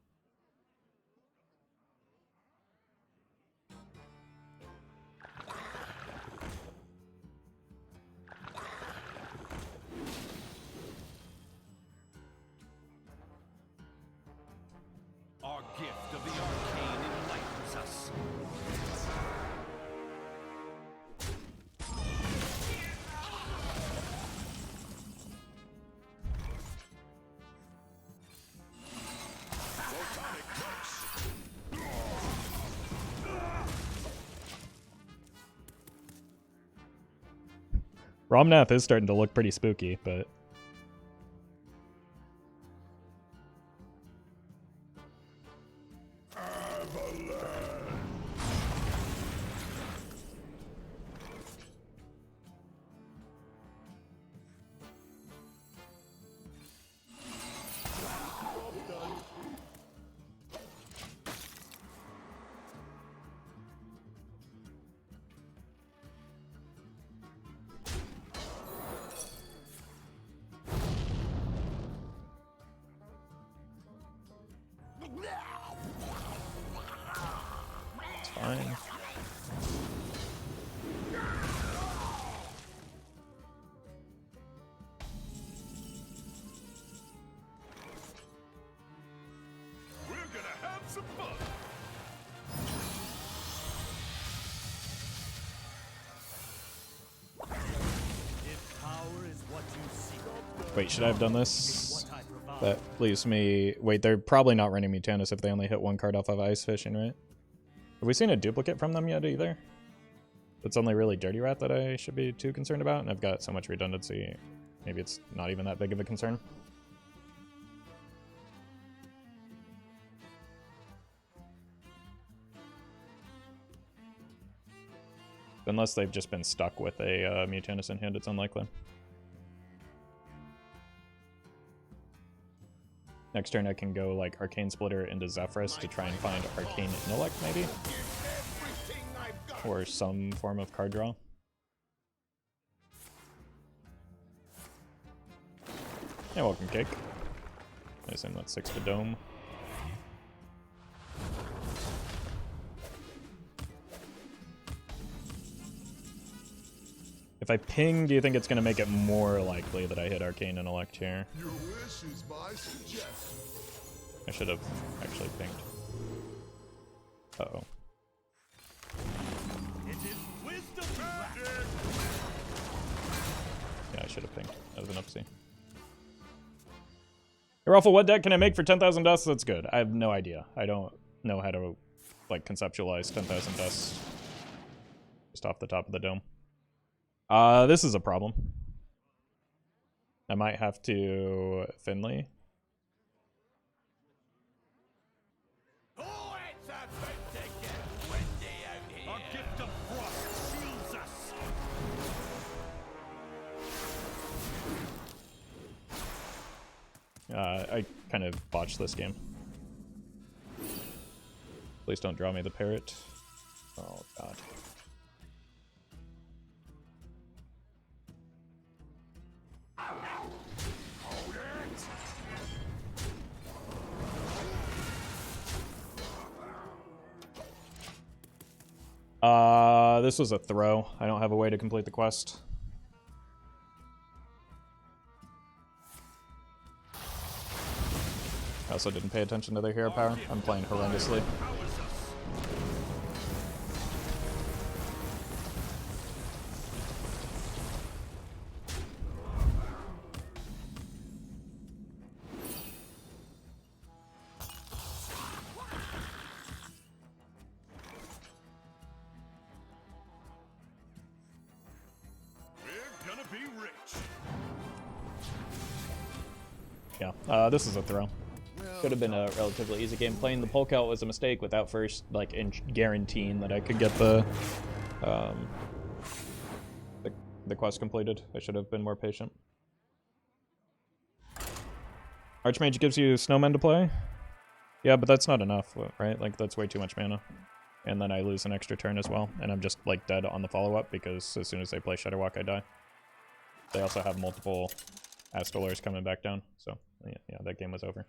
Our gift of the Arcane enlightens us. Romnath is starting to look pretty spooky, but... It's fine. We're gonna have some fun. If power is what you seek, Wait, should I have done this? what I provide. That leaves me... Wait, they're probably not running Mutanus if they only hit one card off of Ice Fishing, right? Have we seen a duplicate from them yet either? It's only really Dirty Rat that I should be too concerned about, and I've got so much redundancy. Maybe it's not even that big of a concern. Unless they've just been stuck with a Mutanus in hand, it's unlikely. Next turn I can go like Arcane Splitter into Zephrys to try and find Arcane Intellect maybe? Or some form of card draw. Yeah, welcome Cake. I assume that's 6 to Dome. If I ping, do you think it's going to make it more likely that I hit Arcane Intellect here? Your wish is my suggestion. I should have actually pinged. Uh-oh. It is wisdom you lack. Yeah, I should have pinged. That was an upsie. Hey, Roffle, what deck can I make for 10,000 dust that's good? I have no idea. I don't know how to, like, conceptualize 10,000 dust just off the top of the dome. This is a problem. I might have to Finley. Oh, it's about to get windy out here. Our gift of frost shields us. I kind of botched this game. Please don't draw me the parrot. Oh, God. This was a throw. I don't have a way to complete the quest. I also didn't pay attention to their hero power. I'm playing horrendously. Yeah, this is a throw. Could have been a relatively easy game. Playing the Polk out was a mistake without first, like, guaranteeing that I could get the quest completed. I should have been more patient. Archmage gives you Snowmen to play? Yeah, but that's not enough, right? Like, that's way too much mana. And then I lose an extra turn as well, and I'm just, like, dead on the follow-up because as soon as they play Shadowwalk, I die. They also have multiple Astalors coming back down, so yeah, that game was over.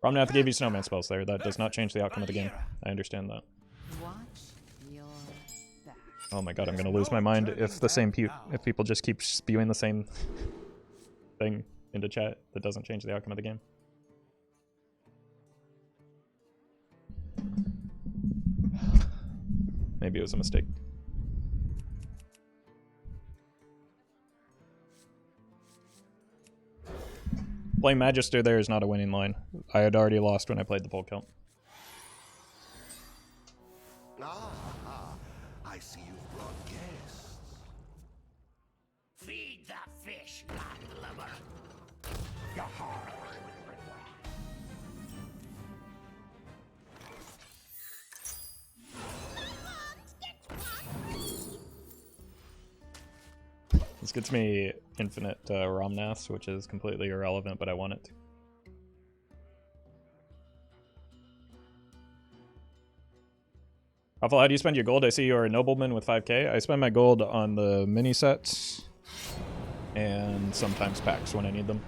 Romnath gave you snowman spells there. That does not change the outcome of the game. I understand that. Watch your back. Oh my god, I'm gonna lose my mind if the same if people just keep spewing the same thing into chat that doesn't change the outcome of the game. Maybe it was a mistake. Playing Magister there is not a winning line. I had already lost when I played the full count. I see you've brought guests. Feed the fish, landlubber. This gets me infinite Romnaths, which is completely irrelevant, but I want it. Roffle, how do you spend your gold? I see you're a nobleman with 5k. I spend my gold on the mini sets and sometimes packs when I need them.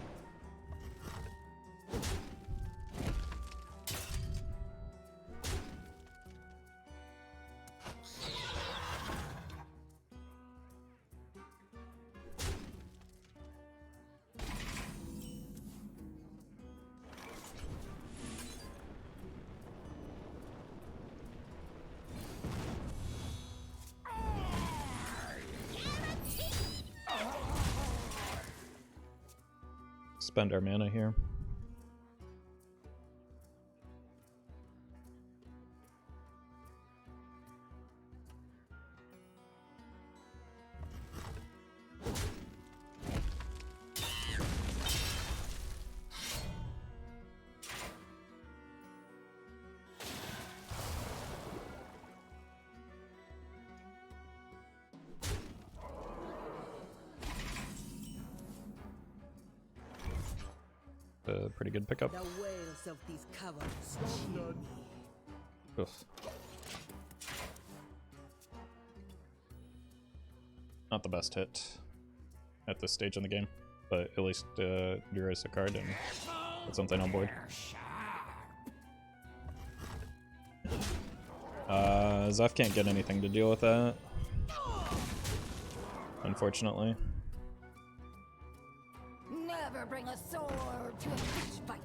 Spend our mana here. A pretty good pickup. The wails of these cowards. Oof. Not the best hit at this stage in the game, but at least there is a card and that's something on board. Zeph can't get anything to deal with that, unfortunately. Never bring a sword to a fish fight.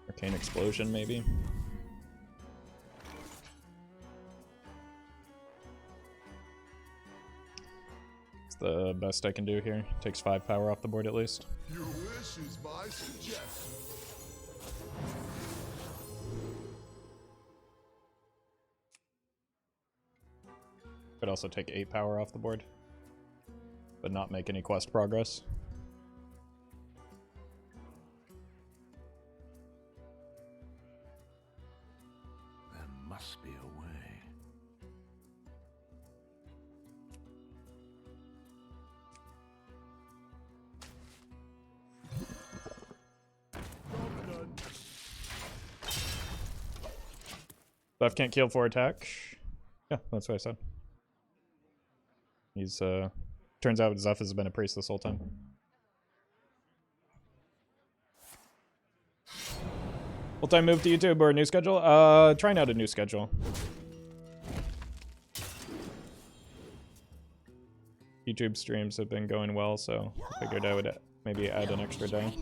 Arcane Explosion, maybe. It's the best I can do here. Takes 5 power off the board at least. Your wish is my suggestion. Could also take 8 power off the board, but not make any quest progress. There must be a way. Zeph can't kill for attack. Yeah, that's what I said. He's turns out Zeph has been a priest this whole time. Full-time move to YouTube or a new schedule? Trying out a new schedule. YouTube streams have been going well, so I figured I would maybe add an extra day.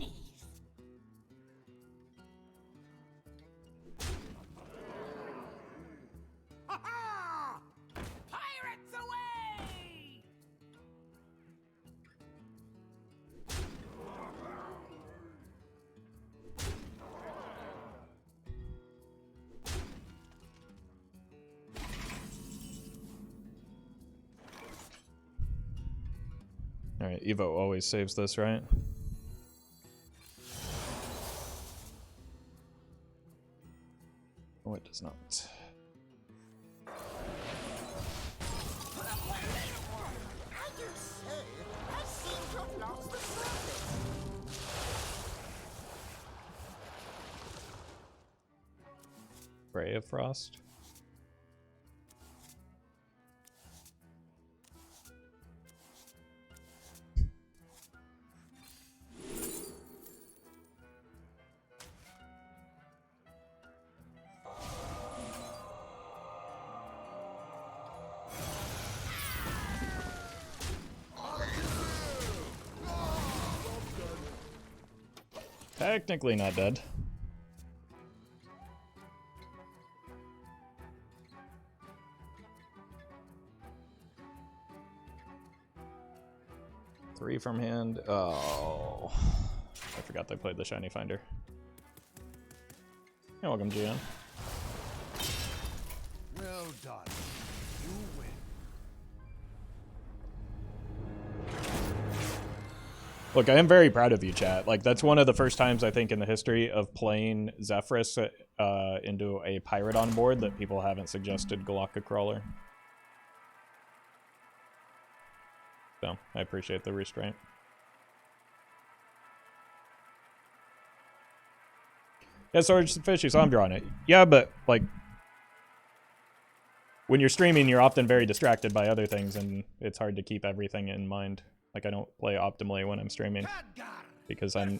Pirates away! Alright, Evo always saves this, right? Oh, it does not. Ray of Frost. Technically not dead. Three from hand. Oh, I forgot they played the Shiny Finder. You're welcome, GM. Well done. You win. Look, I am very proud of you, chat. Like, that's one of the first times, I think, in the history of playing Zephrys into a pirate on board that people haven't suggested Galactic Crawler. So, I appreciate the restraint. Yeah, Sword's fishy, so I'm drawing it. Yeah, but, like, when you're streaming, you're often very distracted by other things, and it's hard to keep everything in mind. Like, I don't play optimally when I'm streaming because I'm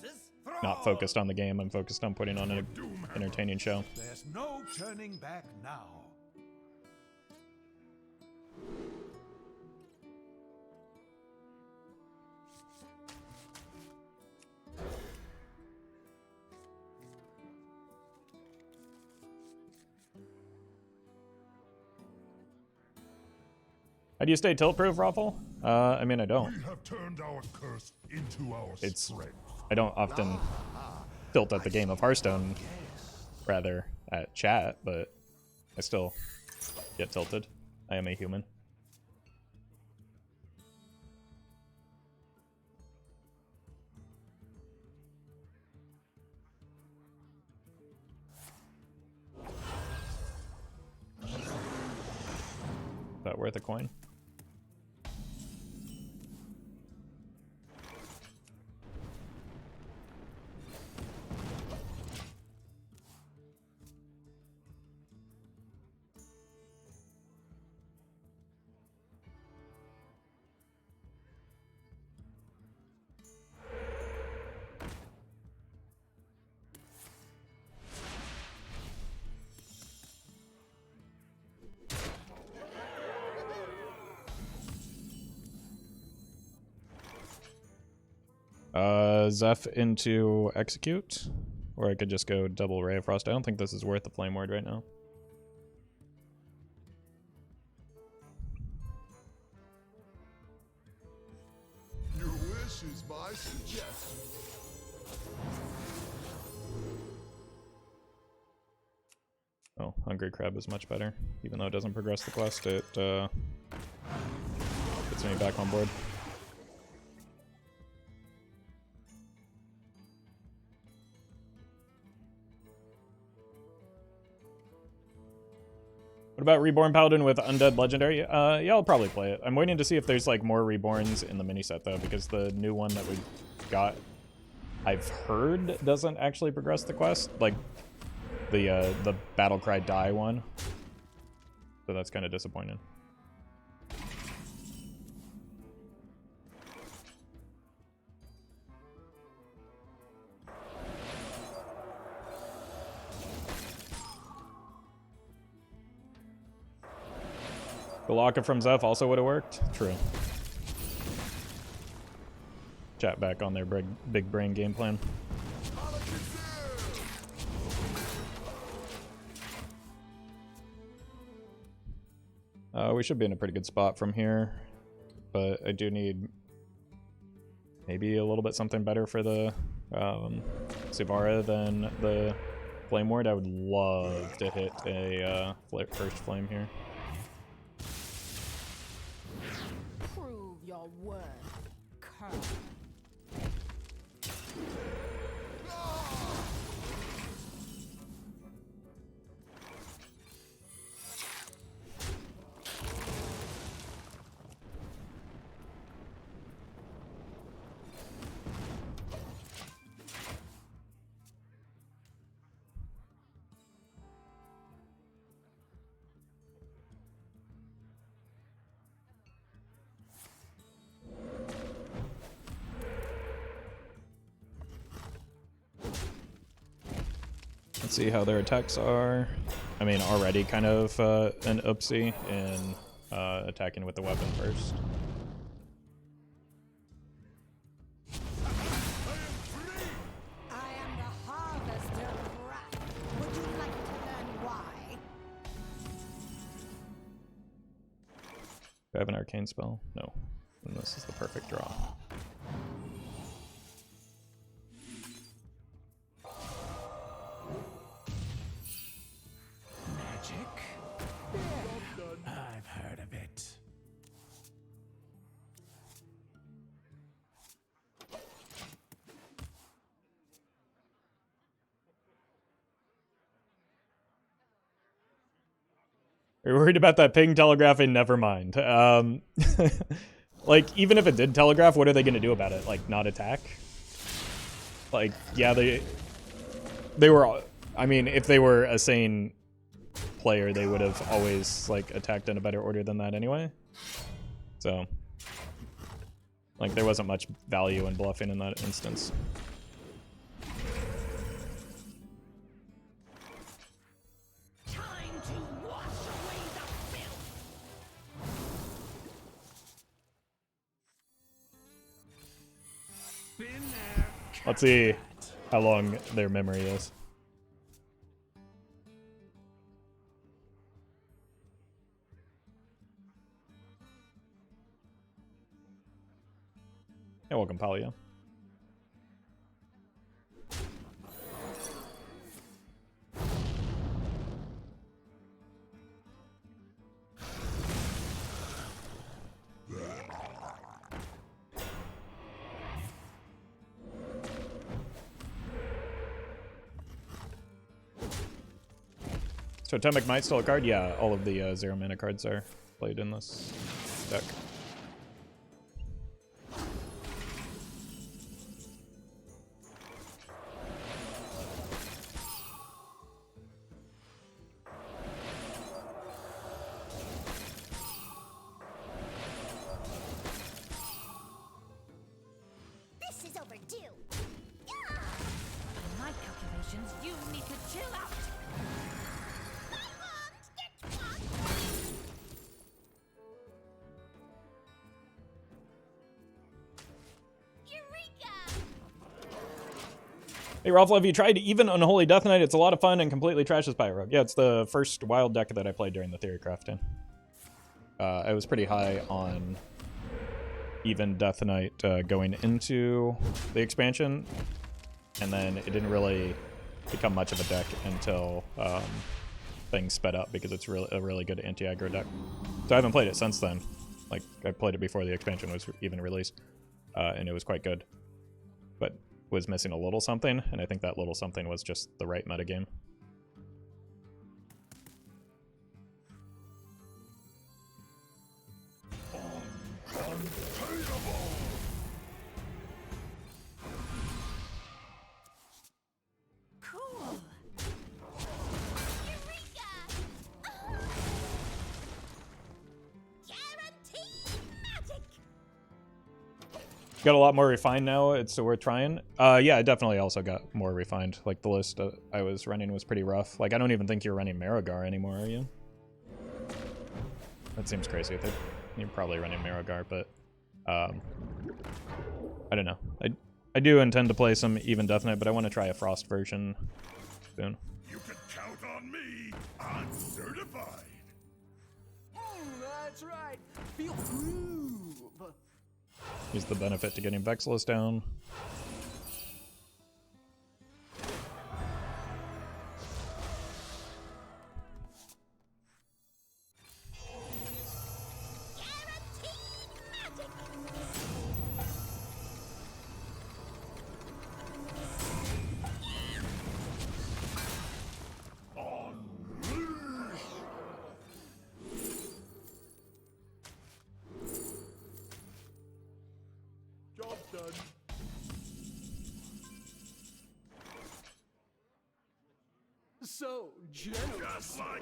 not focused on the game. I'm focused on putting on an entertaining show. There's no turning back now. How do you stay tilt-proof, Roffle? I mean, I don't. We have turned our curse into our strength. I don't often tilt at the game of Hearthstone, rather at chat, but I still get tilted. I am a human. Is that worth a coin? Zeph into execute, or I could just go double Ray of Frost. I don't think this is worth the Flame Ward right now. Your wish is my suggestion. Oh, Hungry Crab is much better. Even though it doesn't progress the quest, it gets me back on board. What about Reborn Paladin with Undead Legendary? Yeah, I'll probably play it. I'm waiting to see if there's like more Reborns in the mini set though, because the new one that we got, I've heard, doesn't actually progress the quest, like the Battlecry Die one. So that's kind of disappointing. Galactic from Zeph also would have worked. True. Chat back on their big brain game plan. We should be in a pretty good spot from here, but I do need maybe a little bit something better for the Sivara than the Flame Ward. I would love to hit a first flame here. Prove your worth, Curl. Let's see how their attacks are. I mean, already kind of an oopsie in attacking with the weapon first. I am I have an arcane spell? No. And this is the perfect draw. Magic? Yeah, I've heard of it. Are you worried about that ping telegraphing? Never mind. Like, even if it did telegraph, what are they going to do about it? Like, not attack? Like, yeah, they were... I mean, if they were a sane player, they would have always, like, attacked in a better order than that anyway. So, like, there wasn't much value in bluffing in that instance. Let's see how long their memory is. Hey, welcome, Palia. So Totemic Might still a card? Yeah, all of the 0 mana cards are played in this deck. This is overdue. By my calculations, you need to chill out. Hey Roffle, have you tried even Unholy Death Knight? It's a lot of fun and completely trashes Pyro. Yeah, it's the first wild deck that I played during the theory crafting. I was pretty high on even Death Knight going into the expansion, and then it didn't really become much of a deck until things sped up because it's a really good anti-aggro deck. So I haven't played it since then. Like, I played it before the expansion was even released, and it was quite good. But was missing a little something, and I think that little something was just the right metagame. Cool. Eureka! Guaranteed magic. Got a lot more refined now, so we're trying. Yeah, I definitely also got more refined. Like, the list I was running was pretty rough. Like, I don't even think you're running Marigar anymore, are you? That seems crazy. You're probably running Marigar, but I don't know. I do intend to play some even Death Knight, but I want to try a Frost version soon. You can count on me. I'm certified. That's right. Feel groove. Use the benefit to getting Vexilus down. Job done. So generous. Just like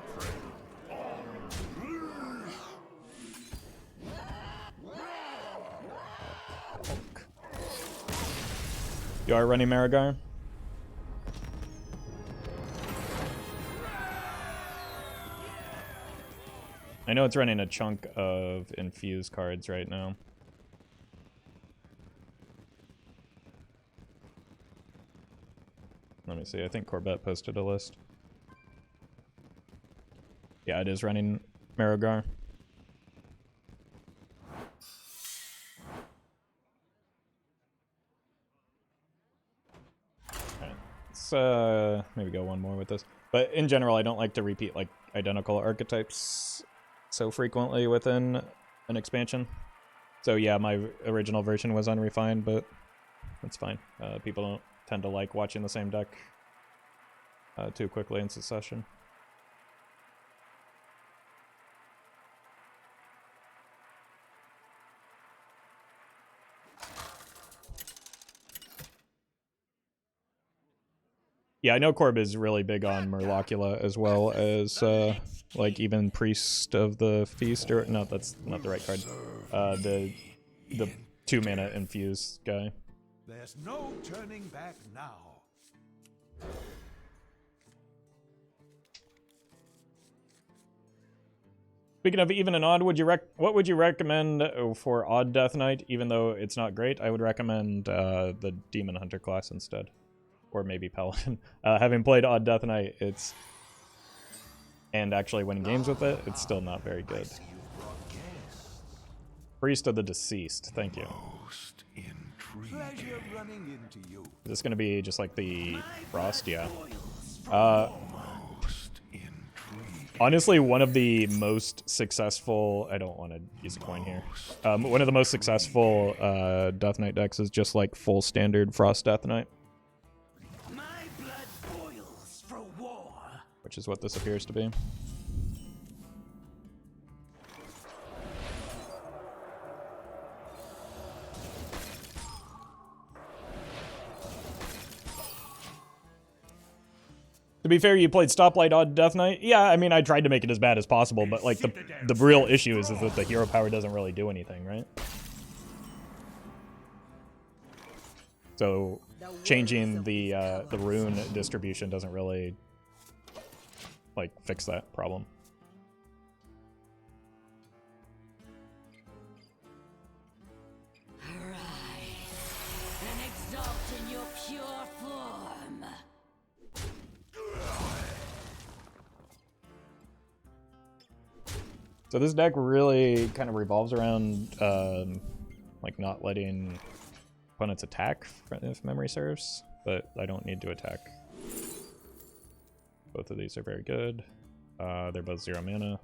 You are running Marigar? I know it's running a chunk of infused cards right now. Let me see, I think Corbett posted a list. Yeah, it is running Marigar. let's maybe go one more with this. But in general, I don't like to repeat like identical archetypes so frequently within an expansion. So yeah, my original version was unrefined, but that's fine. People don't tend to like watching the same deck too quickly in succession. Yeah, I know Corb is really big on Murlocula as well as like even Priest of the Feast, or no, that's not the right card. The 2-mana infuse guy. There's no turning back now. Speaking of even and odd, what would you recommend for Odd Death Knight? Even though it's not great, I would recommend the Demon Hunter class instead, or maybe Paladin. Having played Odd Death Knight, and actually winning games with it, it's still not very good. Priest of the Deceased, thank you. Pleasure running into you. Is this going to be just like the Frost? Yeah. Honestly, one of the most successful... I don't want to use a coin here. One of the most successful Death Knight decks is just like full standard Frost Death Knight. My blood boils for war. Which is what this appears to be. To be fair, you played Stoplight Odd Death Knight. Yeah, I mean, I tried to make it as bad as possible, but like the real issue is that the hero power doesn't really do anything, right? So changing the rune distribution doesn't really like fix that problem. Arise and exalt in your pure form. So this deck really kind of revolves around like not letting opponents attack, if memory serves, but I don't need to attack. Both of these are very good. They're both 0 mana.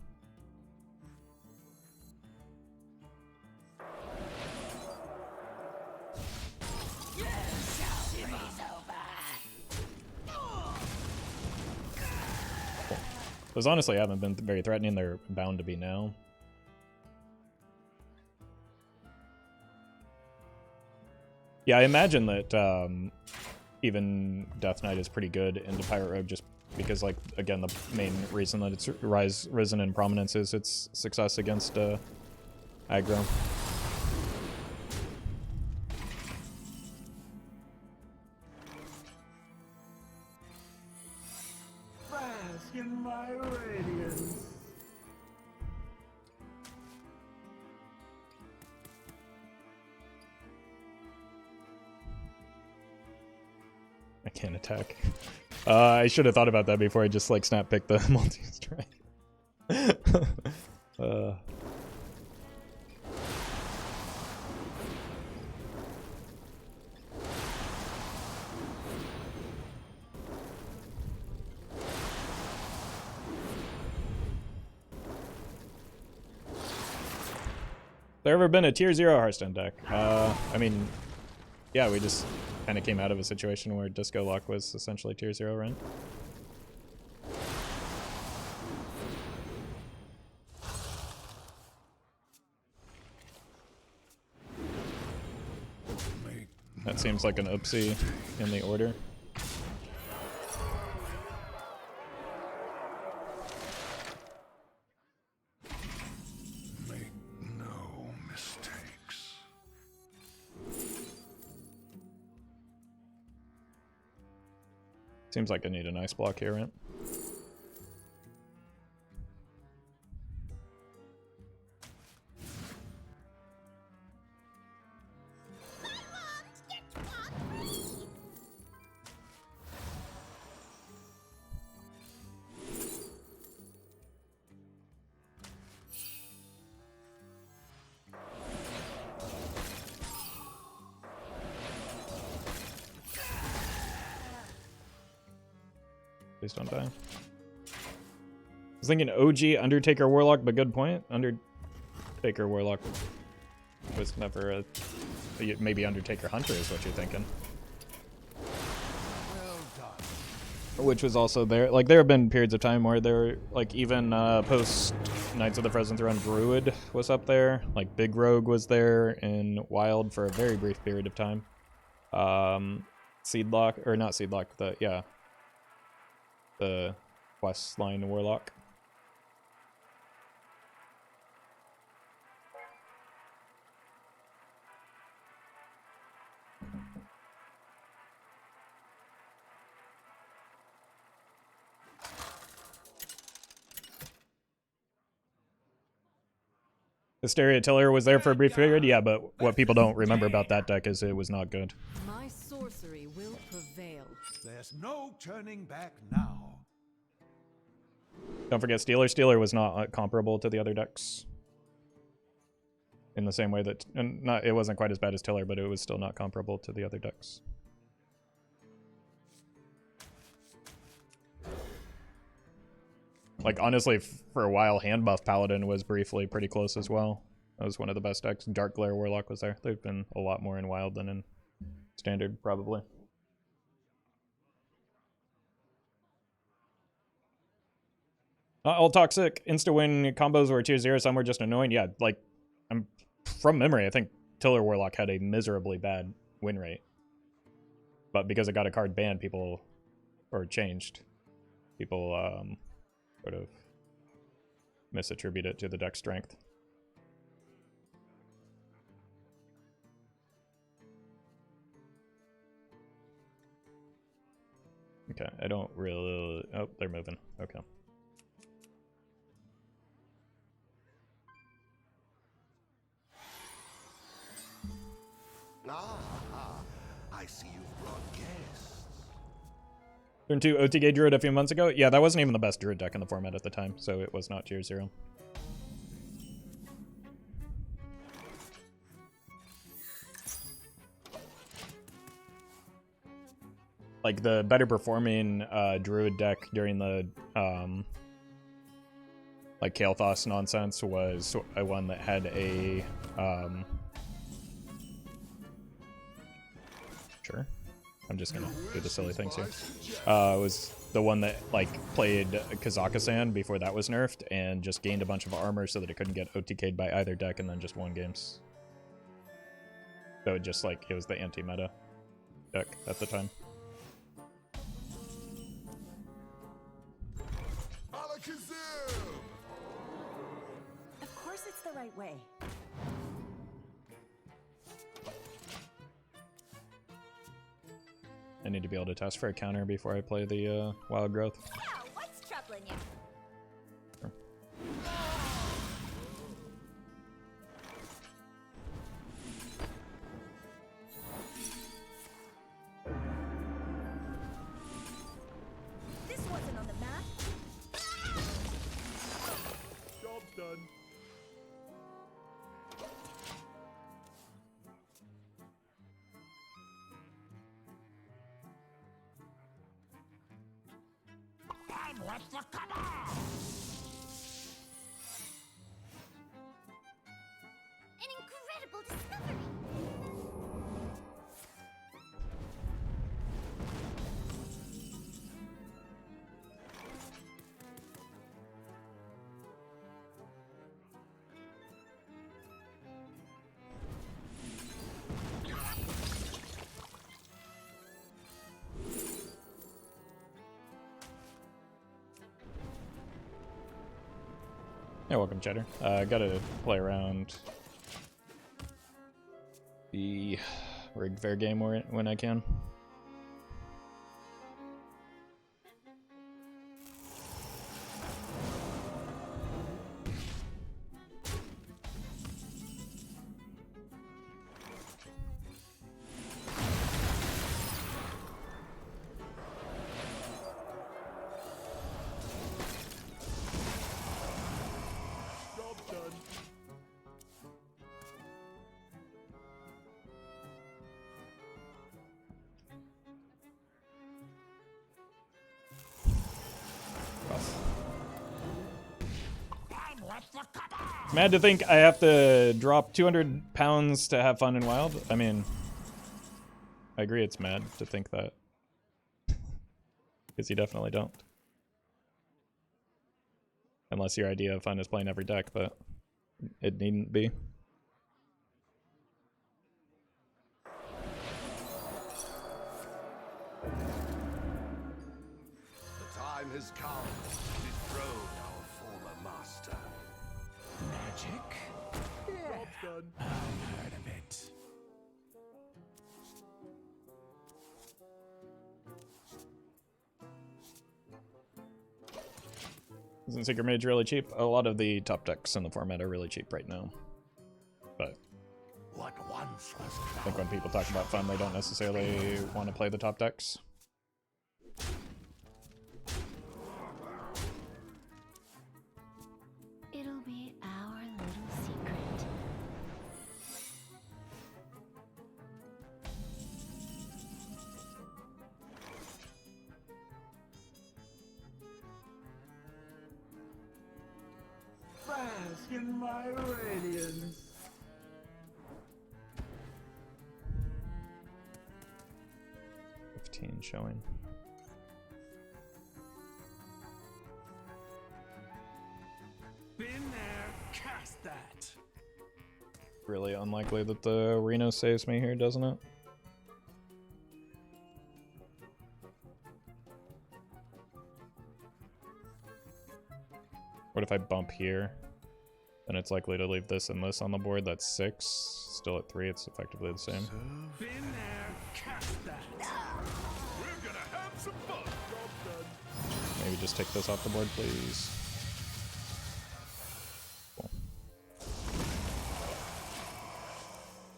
Those honestly haven't been very threatening. They're bound to be now. Yeah, I imagine that even Death Knight is pretty good into Pirate Rogue just because, like, again, the main reason that it's risen in prominence is its success against aggro. Bask in my radiance. I can't attack. I should have thought about that before I just like snap picked the multi-strike. There ever been a tier 0 Hearthstone deck? I mean, yeah, we just kind of came out of a situation where Disco Lock was essentially tier 0, right? That seems like an oopsie in the order. Seems like I need an ice block here, right? Please don't die. I was thinking OG Undertaker Warlock, but good point. Undertaker Warlock was never a... Maybe Undertaker Hunter is what you're thinking. Which was also there. Like, there have been periods of time where there were, like, even post Knights of the Frozen Throne, Druid was up there. Like, Big Rogue was there in Wild for a very brief period of time. Seedlock, or not Seedlock, the quest line Warlock. Hysteria Tiller was there for a brief period, yeah, but what people don't remember about that deck is it was not good. My sorcery will prevail. There's no turning back now. Don't forget Stealer. Stealer was not comparable to the other decks. In the same way that, and it wasn't quite as bad as Tiller, but it was still not comparable to the other decks. Like, honestly, for a while, Hand Buff Paladin was briefly pretty close as well. That was one of the best decks. Dark Glare Warlock was there. There've been a lot more in Wild than in Standard, probably. All Toxic, insta-win combos were tier 0, some were just annoying. Yeah, like, from memory, I think Tiller Warlock had a miserably bad win rate. But because it got a card banned, people, or changed, people, sort of misattribute it to the deck strength. Okay, I don't really... Oh, they're moving. Okay. I see you've brought guests. Turn 2 OTK Druid a few months ago? Yeah, that wasn't even the best Druid deck in the format at the time, so it was not tier 0. Like, the better performing Druid deck during the like Kael'thas nonsense was a one that had a sure, I'm just gonna do the silly things here. Was the one that like played Kazakhstan before that was nerfed and just gained a bunch of armor so that it couldn't get OTK'd by either deck and then just won games. So it just like it was the anti-meta deck at the time. Of course it's the right way. I need to be able to test for a counter before I play the Wild Growth. Yeah, what's troubling you? Sure. This wasn't on the map. Job's done. What's the cover? An incredible discovery. Yeah, welcome, Cheddar. Gotta play around the Rig Fair game when I can. It's mad to think I have to drop 200 pounds to have fun in Wild. I mean, I agree it's mad to think that. Because you definitely don't. Unless your idea of fun is playing every deck, but it needn't be. The time has come to dethrone our former master. Magic? Yeah, I've heard of it. Isn't Secret Mage really cheap? A lot of the top decks in the format are really cheap right now. But What once was I think when people talk about fun, they don't necessarily want to play the top decks. It'll be our little secret. Bask in my radiance. Showing. Been there, cast that. Really unlikely that the Reno saves me here, doesn't it? What if I bump here? Then it's likely to leave this and this on the board. That's 6. Still at 3, it's effectively the same. Been there, cast that. We're gonna have some fun. Job done. Maybe just take this off the board, please.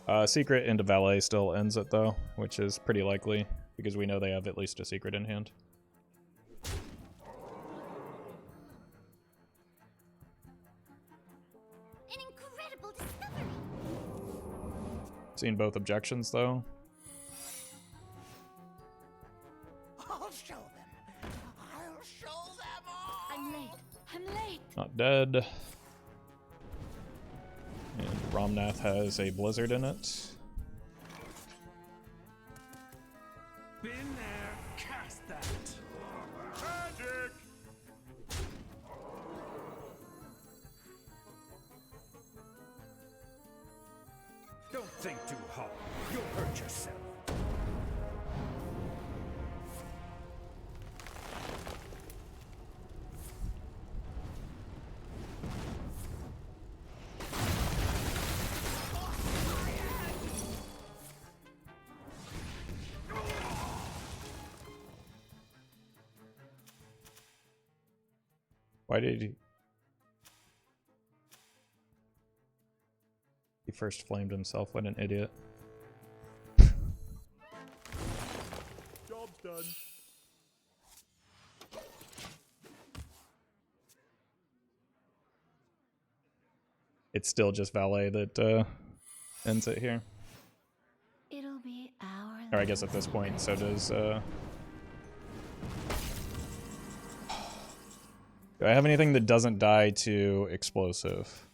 Cool. Secret into Valet still ends it though, which is pretty likely because we know they have at least a secret in hand. An incredible discovery. Seen both objections though. I'll show them. I'll show them all. I'm late. I'm late. Not dead. And Romnath has a blizzard in it. Been there, cast that. Magic. Don't think too hard. You'll hurt yourself. Why did he first flamed himself? What an idiot. Job's done. It's still just Valet that ends it here. It'll be our Or I guess at this point, so does do I have anything that doesn't die to explosive?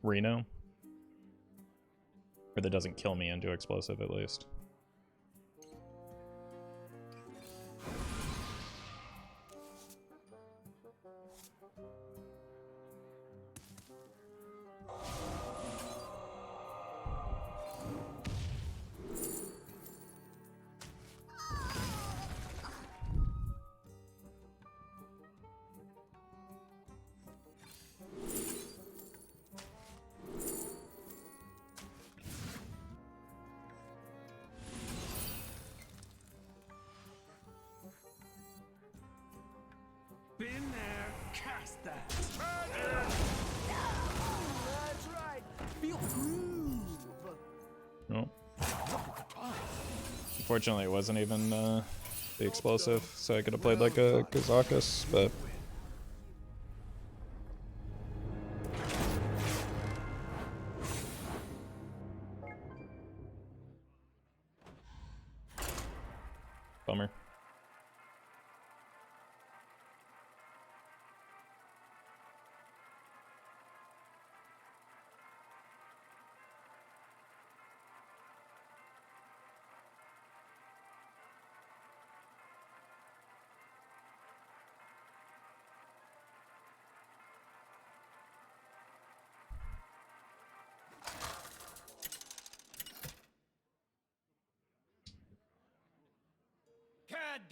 Reno? Or that doesn't kill me into explosive at least. Been there, cast that. That's right. Feel groove. No. Unfortunately, it wasn't even the explosive, so I could have played like a Kazakus, but bummer.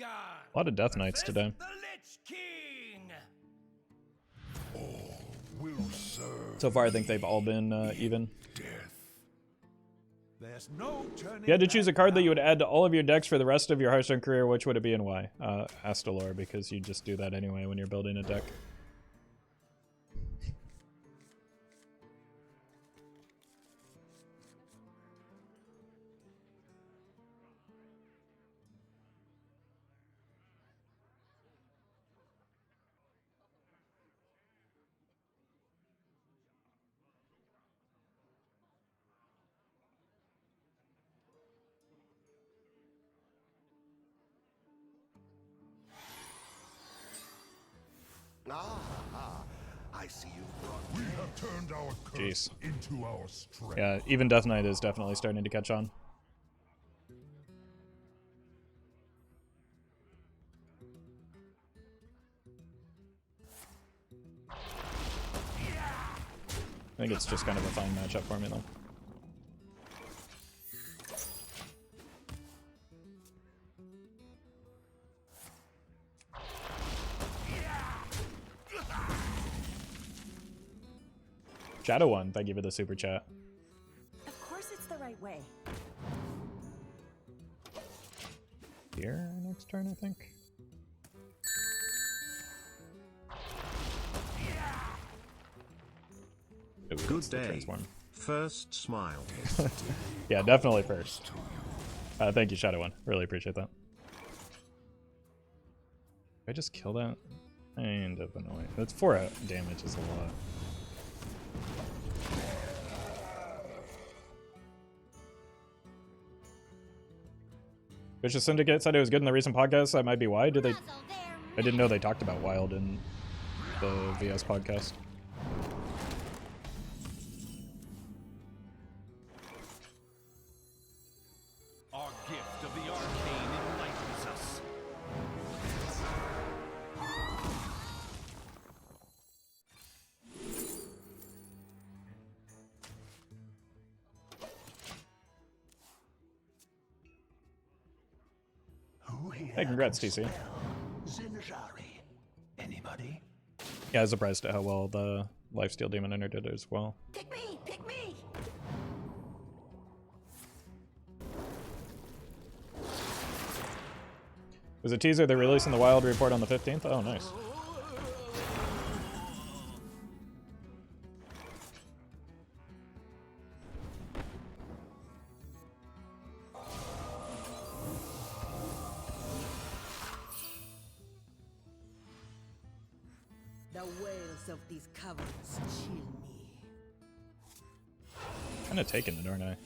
A lot of Death Knights today. The Lich King. Will serve So far, I think they've all been even. death. There's no turning If you had to choose a back card that now. you would add to all of your decks for the rest of your Hearthstone career, which would it be and why? Astalor, because you just do that anyway when you're building a deck. I see you've brought We have turned our curse Jeez. into our strength. Yeah, even Death Knight is definitely starting to catch on. I think it's just kind of a fine matchup for me, though. Shadow One, thank you for the super chat. Of course it's the right way. Here next turn, I think. Ooh, Good that's the day. transform. First smile. Yeah, definitely first. Thank you, Shadow One. Really appreciate that. Did I just kill that? Kind of annoying. That's 4 damage is a lot. Vicious Syndicate said it was good in the recent podcast. That might be why. Did they? I didn't know they talked about Wild in the VS podcast. Our gift of the arcane enlightens us. Who here Hey, congrats, TC. Zinjari. Anybody? Yeah, I was surprised at how well the Lifesteal Demon Ender did as well. Pick me! Pick me! Was a teaser they're releasing the Wild report on the 15th? Oh, nice. The wails of these caverns chill me. Kind of taking it, aren't I?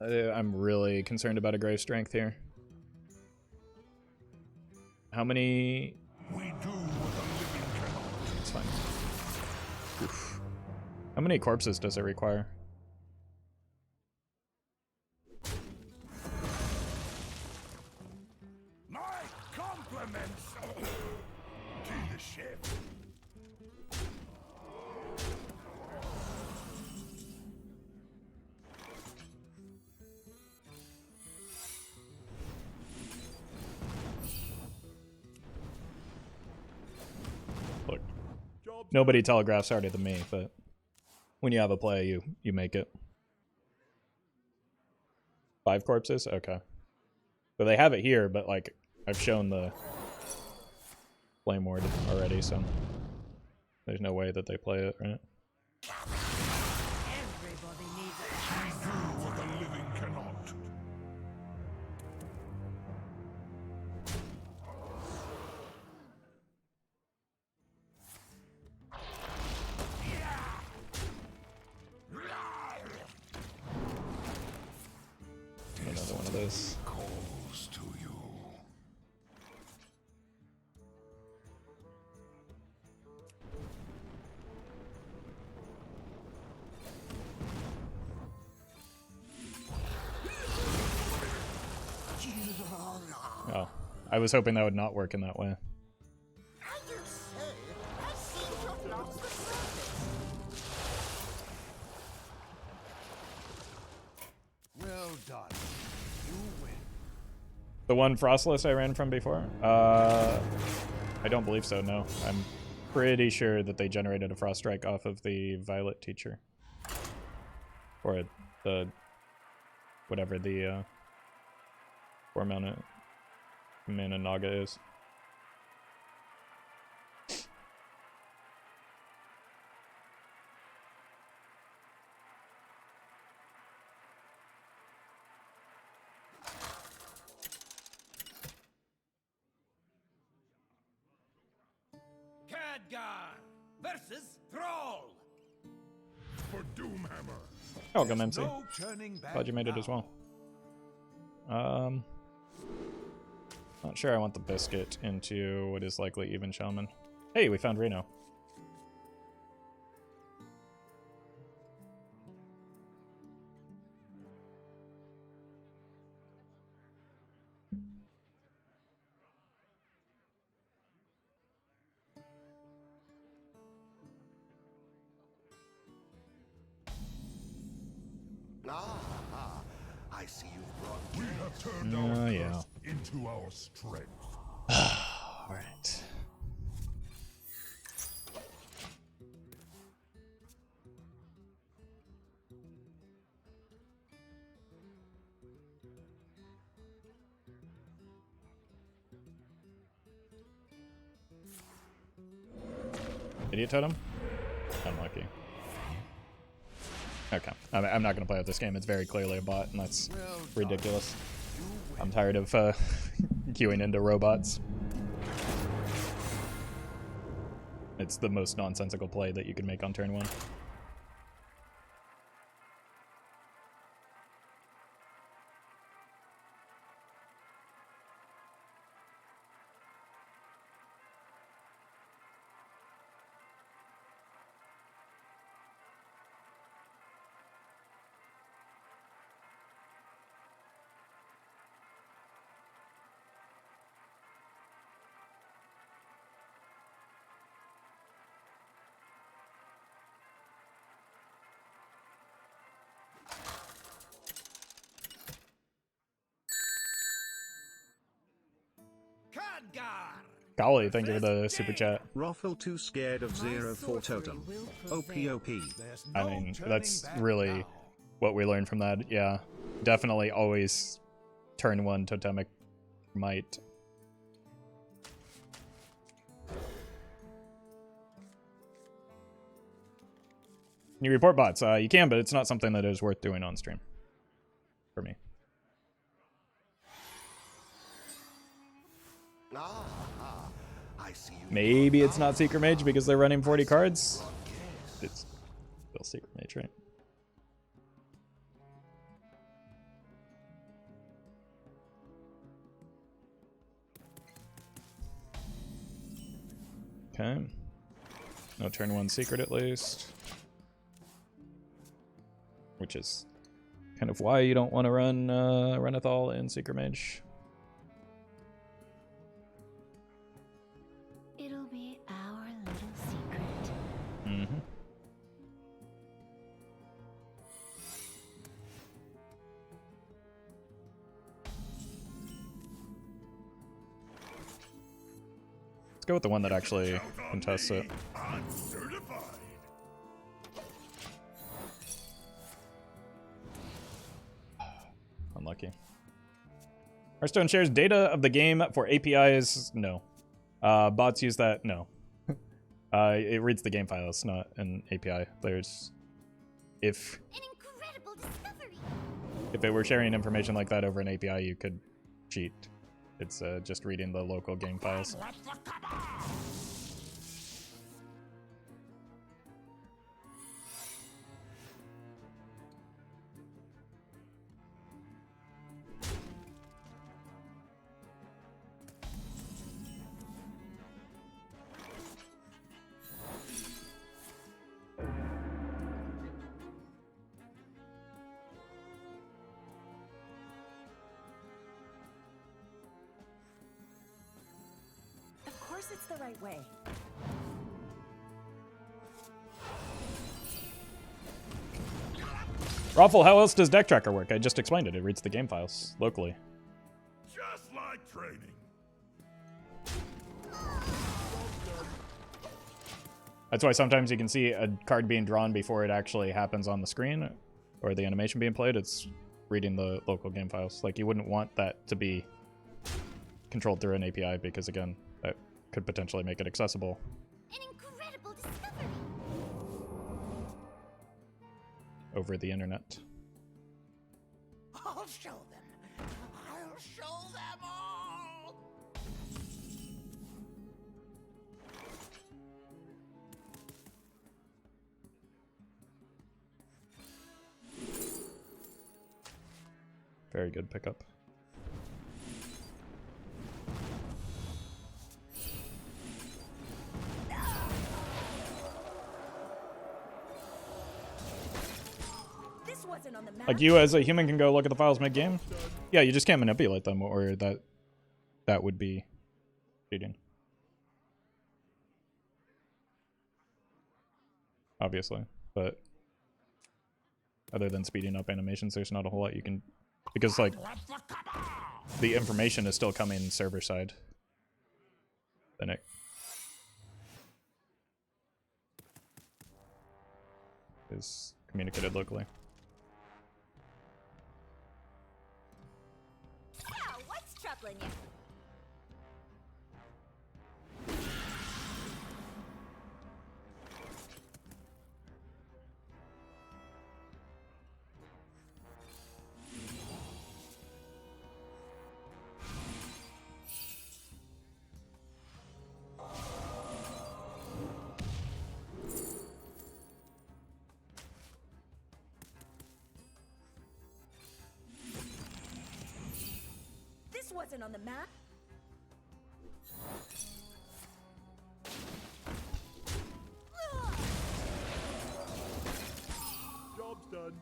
I'm really concerned about a Grave Strength here. How many? We do what the living cannot. It's fine. Oof. How many corpses does it require? My compliments to the chef. Look, nobody telegraphs harder than me, but when you have a play, you make it. 5 corpses? Okay. So they have it here, but like I've shown the Flame Ward already, so there's no way that they play it, right? Everybody needs a We do what the living cannot. Another one of those. Calls to you. Oh, I was hoping that would not work in that way. How you say? I seem to have lost the surface. The one Frostless I ran from before? I don't believe so, no. I'm pretty sure that they generated a Frost Strike off of the Violet Teacher. Or the... whatever the 4 mana Naga is. Khadgar versus Thrall. For Doomhammer. Welcome, MC. No turning back Glad you made it as now. well. Not sure I want the Biscuit into what is likely even Shaman. Hey, we found Reno. Ah, I see you've brought We have turned our yeah. thirst into our strength. Alright. Idiot Totem? Unlucky. Okay. I'm not going to play with this game. It's very clearly a bot, and that's ridiculous. I'm tired of queuing into robots. It's the most nonsensical play that you can make on turn 1. Khadgar. Golly, thank you for the super chat. Roffle too scared of 0-4 totem. OP. There's I no mean, turning that's back really now. what we learned from that. Yeah, definitely always turn 1 totemic might. Can you report bots? You can, but it's not something that is worth doing on stream. For me. Ah, I see you. Maybe it's not Secret Mage because they're running 40 cards. It's still Secret Mage, right? Okay. No turn 1 secret at least. Which is kind of why you don't want to run Renathal in Secret Mage. It'll be our little secret. Mm-hmm. Let's go with the one that actually contests it. I'm certified. Unlucky. Hearthstone shares data of the game for APIs. No. Bots use that. No. It reads the game files, not an API. There's, if An incredible discovery! it were sharing information like that over an API, you could cheat. It's just reading the local game files. Of course it's the right way. Roffle, how else does Deck Tracker work? I just explained it. It reads the game files locally. Just like like training. That's why sometimes you can see a card being drawn before it actually happens on the screen or the animation being played. It's reading the local game files. Like, you wouldn't want that to be controlled through an API because, again, that could potentially make it accessible An incredible discovery. over the internet. I'll show them. I'll show them all. Very good pickup. This wasn't on the map. Like, you as a human can go look at the files mid-game? Yeah, you just can't manipulate them, or that would be cheating. Obviously, but other than speeding up animations, there's not a whole lot you can, because like the information is still coming server side. Then it is communicated locally. Wow, what's troubling you? This wasn't on the map. Job's done.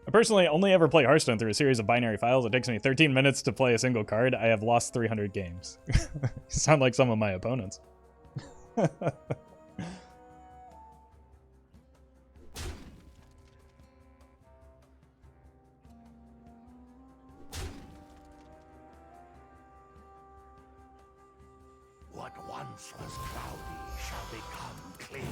I personally only ever play Hearthstone through a series of binary files. It takes me 13 minutes to play a single card. I have lost 300 games. Sound like some of my opponents. What once was cloudy shall become clear.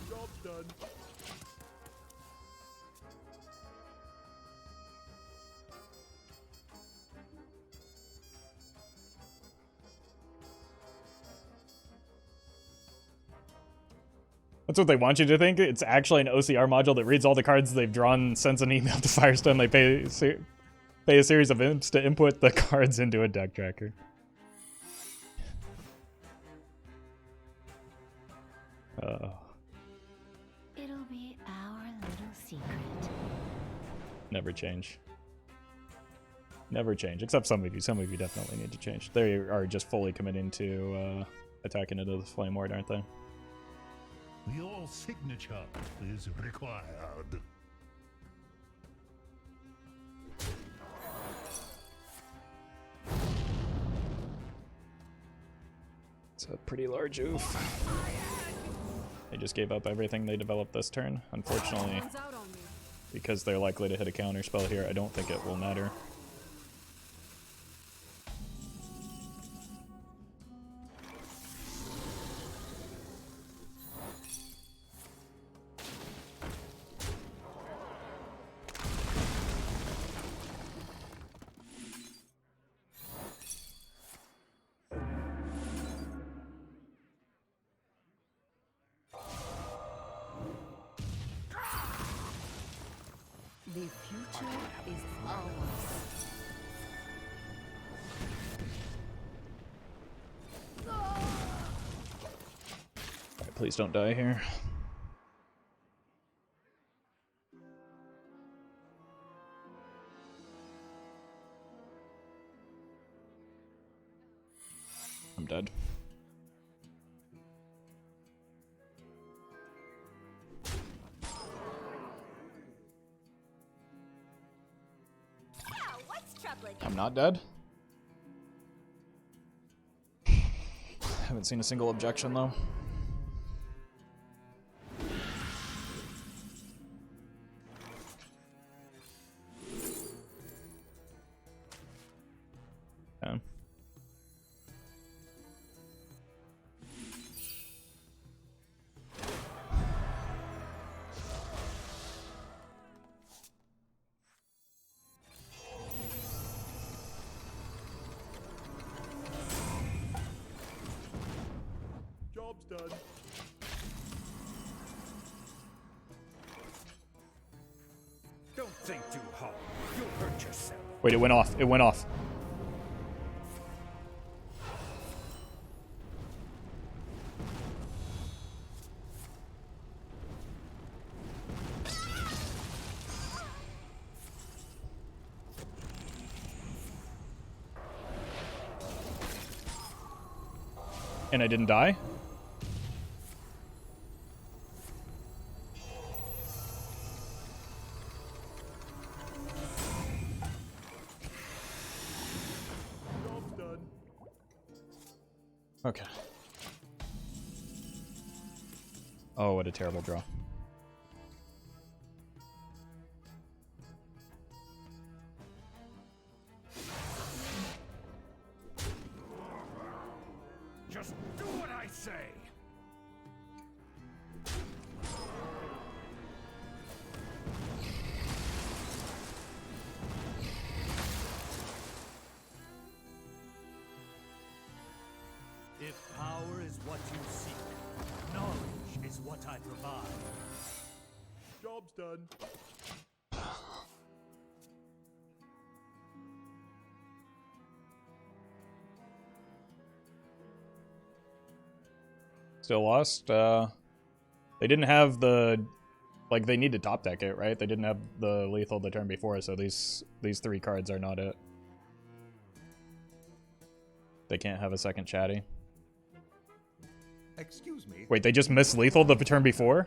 Job's done. That's what they want you to think. It's actually an OCR module that reads all the cards they've drawn, sends an email to Firestone. They pay a series of imps to input the cards into a deck tracker. It'll be our little secret. Never change. Never change. Except some of you. Some of you definitely need to change. They are just fully committing to attacking into the Flame Ward, aren't they? Your signature is required. It's a pretty large oof. They just gave up everything they developed this turn. Unfortunately, because they're likely to hit a counter spell here, I don't think it will matter. The future is ours. Alright, please don't die here. I'm dead. not dead. Haven't seen a single objection though. Okay. Job's done. Don't think too hard. You'll hurt yourself. Wait, it went off. It went off. And I didn't die? Job's done. Okay. Oh, what a terrible draw. Just do what I say. If power is what you seek, knowledge is what I provide. Job's done. Still lost. They didn't have the, like, they need to top deck it, right? They didn't have the lethal the turn before, so these 3 cards are not it. They can't have a second chatty. Excuse me. Wait, they just missed lethal the turn before?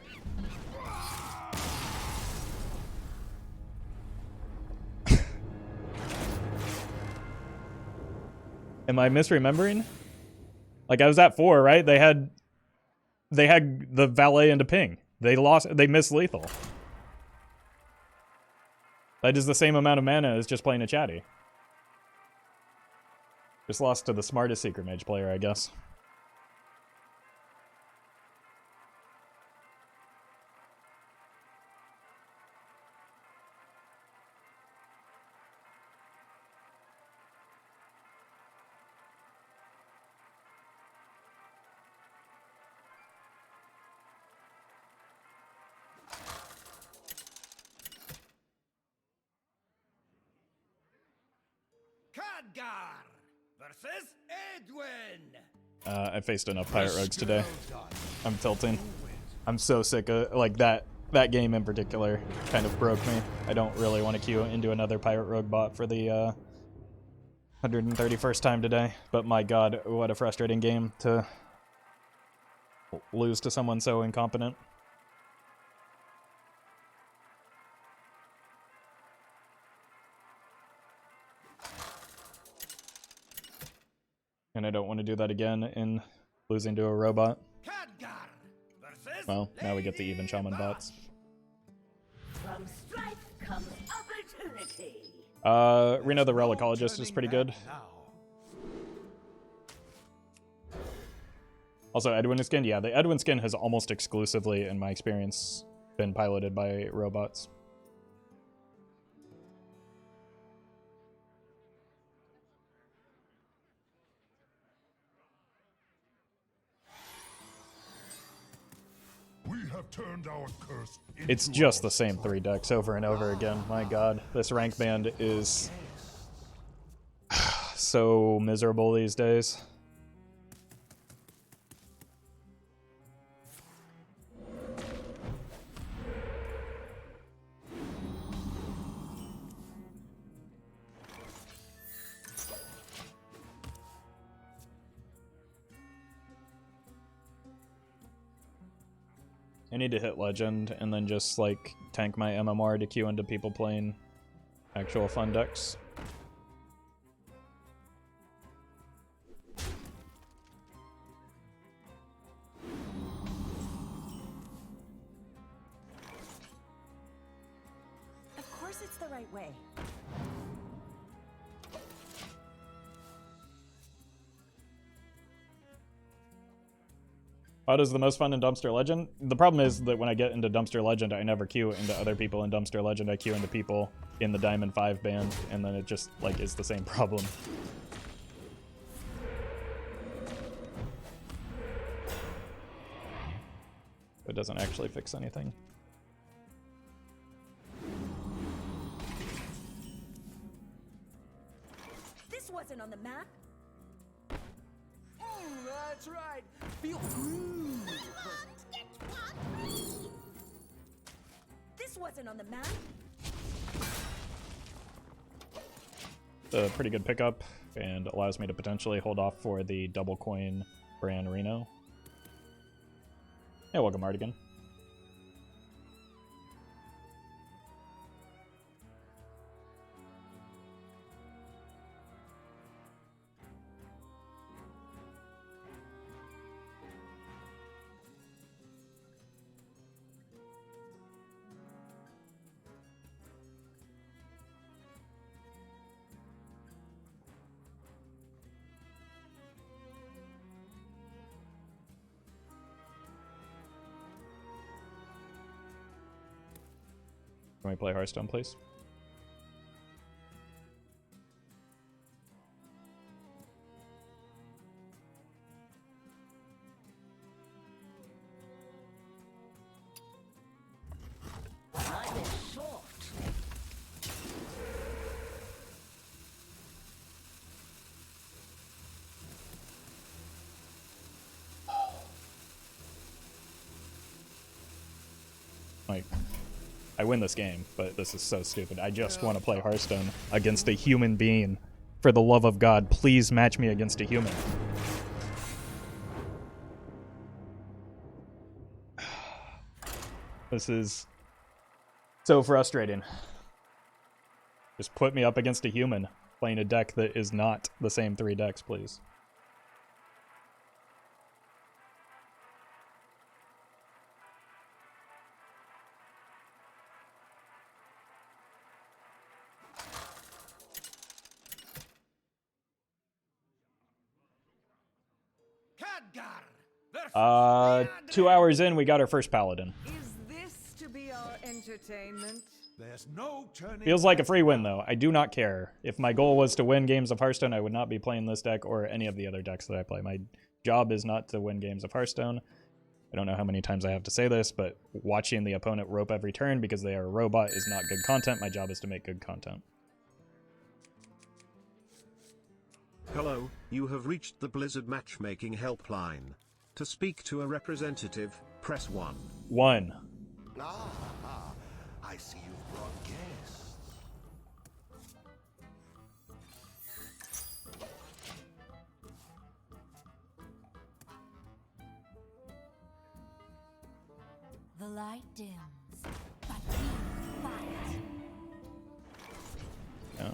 Am I misremembering? Like, I was at 4, right? They had the valet into ping. They missed lethal. That is the same amount of mana as just playing a chatty. Just lost to the smartest Secret Mage player, I guess. Khadgar versus Edwin. I faced enough Pirate Rogues today. I'm tilting. I'm so sick of, like, that game in particular kind of broke me. I don't really want to queue into another Pirate Rogue bot for the 131st time today. But my god, what a frustrating game to lose to someone so incompetent. And I don't want to do that again in losing to a robot. Well, now we get the even shaman bots. From strife comes opportunity. Reno the Relicologist is pretty good. Also, Edwin skin, yeah, the Edwin skin has almost exclusively, in my experience, been piloted by robots. We have turned our curse It's just the same 3 decks over and over again. My god, this rank band is so miserable these days. I need to hit Legend and then just, like, tank my MMR to queue into people playing actual fun decks. it's the right way. How does the most fun in Dumpster Legend? The problem is that when I get into Dumpster Legend, I never queue into other people in Dumpster Legend. I queue into people in the Diamond 5 band, and then it just, like, is the same problem. It doesn't actually fix anything. This wasn't on the map. That's right. Feel grooved. This wasn't on the map. It's a pretty good pickup and allows me to potentially hold off for the double coin Brann Reno. Hey, welcome, Artigan. Can we play Hearthstone, please? Time is short. Like, I win this game, but this is so stupid. I just want to play Hearthstone against a human being. For the love of God, please match me against a human. This is so frustrating. Just put me up against a human playing a deck that is not the same 3 decks, please. Khadgar! 2 hours in, we got our first Paladin. Is this to be our entertainment? There's no turning. Feels like a free win, though. I do not care. If my goal was to win games of Hearthstone, I would not be playing this deck or any of the other decks that I play. My job is not to win games of Hearthstone. I don't know how many times I have to say this, but watching the opponent rope every turn because they are a robot is not good content. My job is to make good content. Hello, you have reached the Blizzard matchmaking helpline. To speak to a representative, press 1. 1. I see you've brought guests. The light dims, but we fight. Yeah.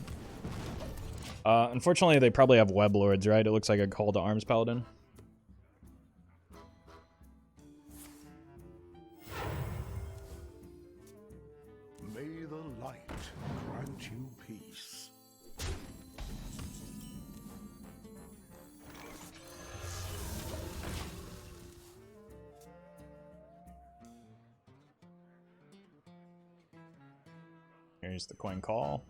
Unfortunately, they probably have Web Lords, right? It looks like a Call to Arms Paladin. May the light grant you peace. Here's the coin call.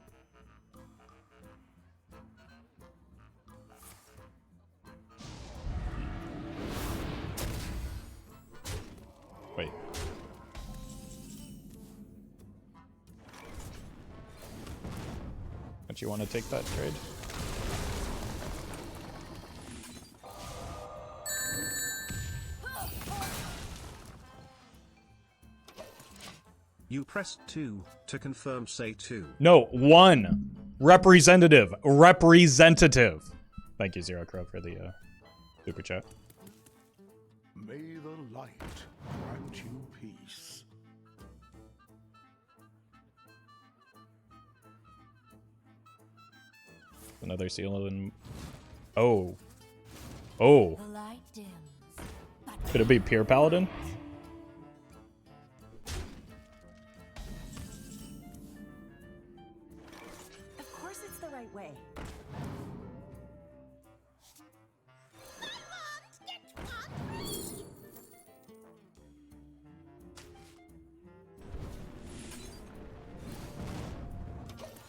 Wait. Don't you want to take that trade? You pressed 2 to confirm, say 2. No, 1. Representative. Representative. Thank you, Zero Crow, for the super chat. May the light grant you peace. Another seal and... Oh. Oh. The light dims, but Could it be Pure Paladin?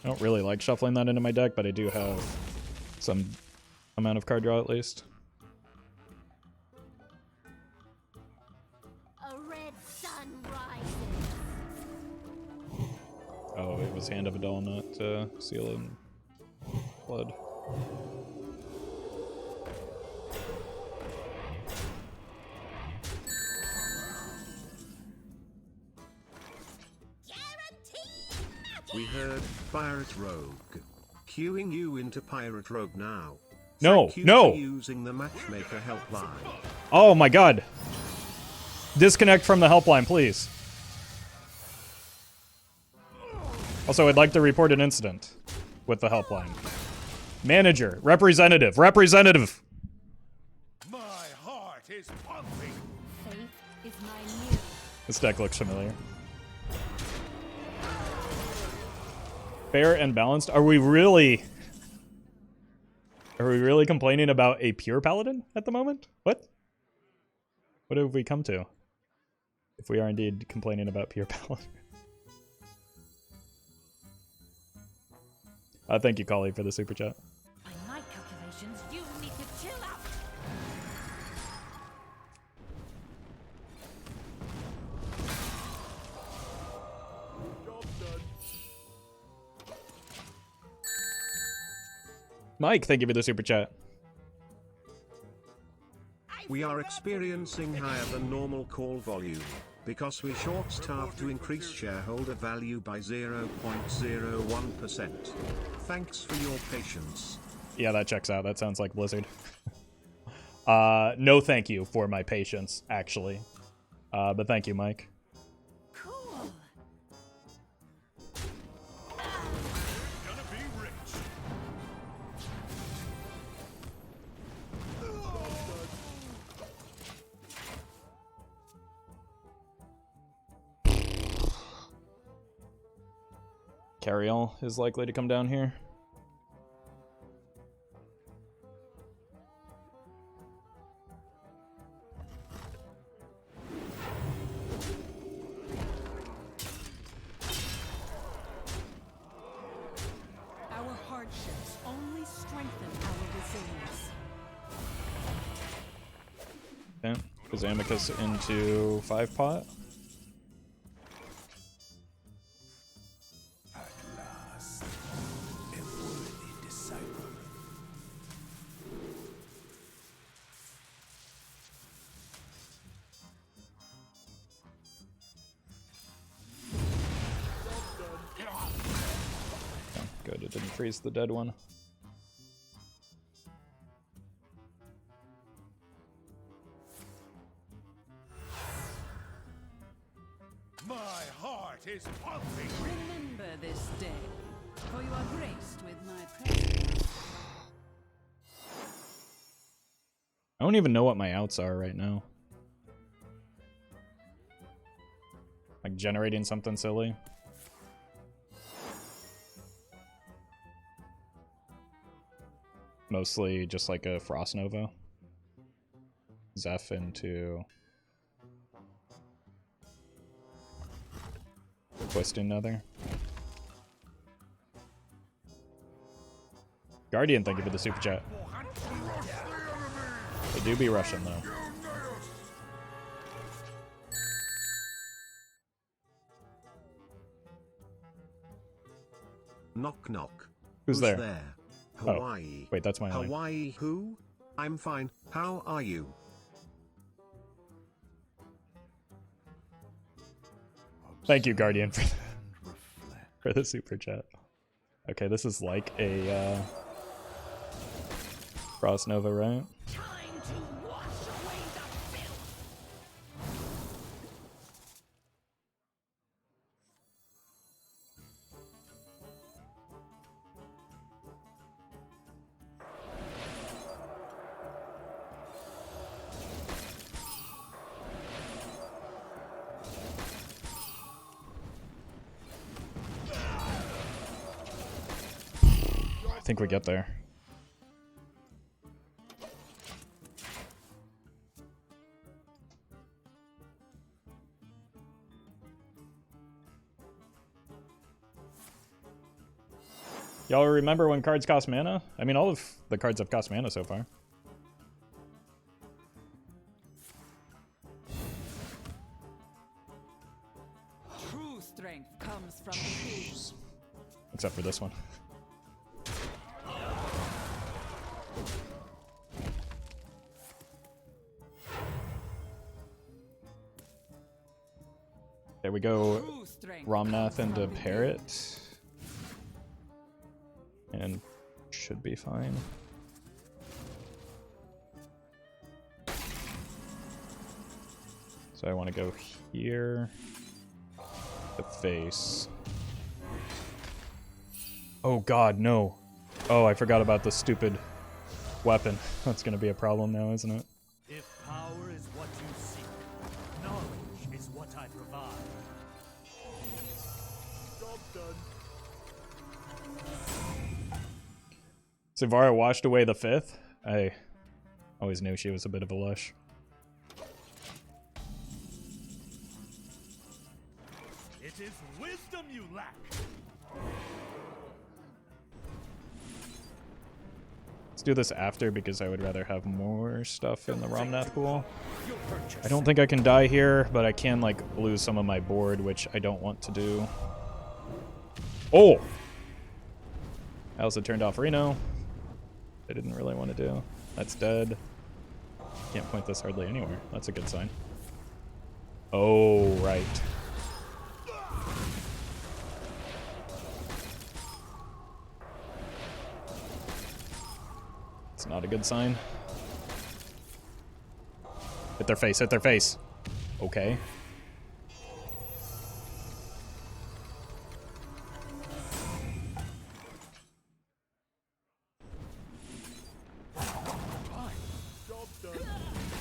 don't really like shuffling that into my deck, but I do have some amount of card draw at least. A red sun rises. Oh, it was Hand of Adal, not Seal and Blood. We heard Pirate Rogue. Queuing you into Pirate Rogue now. No, Thank you no. for using the Matchmaker helpline. Oh my god. Disconnect from the helpline, please. Also, I'd like to report an incident with the helpline. Manager, representative. My heart is pumping. Faith is my new. This deck looks familiar. Fair and balanced. Are we really complaining about a pure paladin at the moment? What have we come to? If we are indeed complaining about pure paladin. Thank you, Kali, for the super chat. By my calculations, you need to chill out. Mike, thank you for the super chat. We are experiencing higher than normal call volume, because we short-staffed to increase shareholder value by 0.01%. Thanks for your patience. Yeah, that checks out. That sounds like Blizzard. No thank you for my patience, actually. But thank you, Mike. Cool. Gonna be rich. Carriel is likely to come down here. Our hardships only strengthen our resilience. Okay, because Amicus into 5-pot. At last, a worthy disciple. Good, it didn't freeze the dead one. My heart is pumping. Remember this day, for you are graced with my presence. I don't even know what my outs are right now. Like generating something silly. Mostly just like a Frost Nova. Zeph into Twisting Nether. Guardian, thank you for the super chat. They do be Russian though. Knock knock. Who's there? Hawaii. Oh, wait, that's my line. Hawaii who? I'm fine. How are you? Thank you, Guardian, for the super chat. Okay, this is like a Frost Nova, right? Time to wash away the filth. I think we get there. Y'all remember when cards cost mana? I mean, all of the cards have cost mana so far. True strength comes from within. Except for this one. There we go. Romnath into Parrot. And should be fine. So I want to go here. The face. Oh god, no. Oh, I forgot about the stupid weapon. That's gonna be a problem now, isn't it? If power is what you seek, knowledge is what I provide. Job done. Sivara washed away the 5th. I always knew she was a bit of a lush. It is wisdom you lack. Let's do this after because I would rather have more stuff in the Romnath pool. I don't think I can die here, but I can like lose some of my board, which I don't want to do. Oh! I also turned off Reno. I didn't really want to do. That's dead. Can't point this hardly anywhere. That's a good sign. Oh, right. It's not a good sign. Hit their face, hit their face. Okay.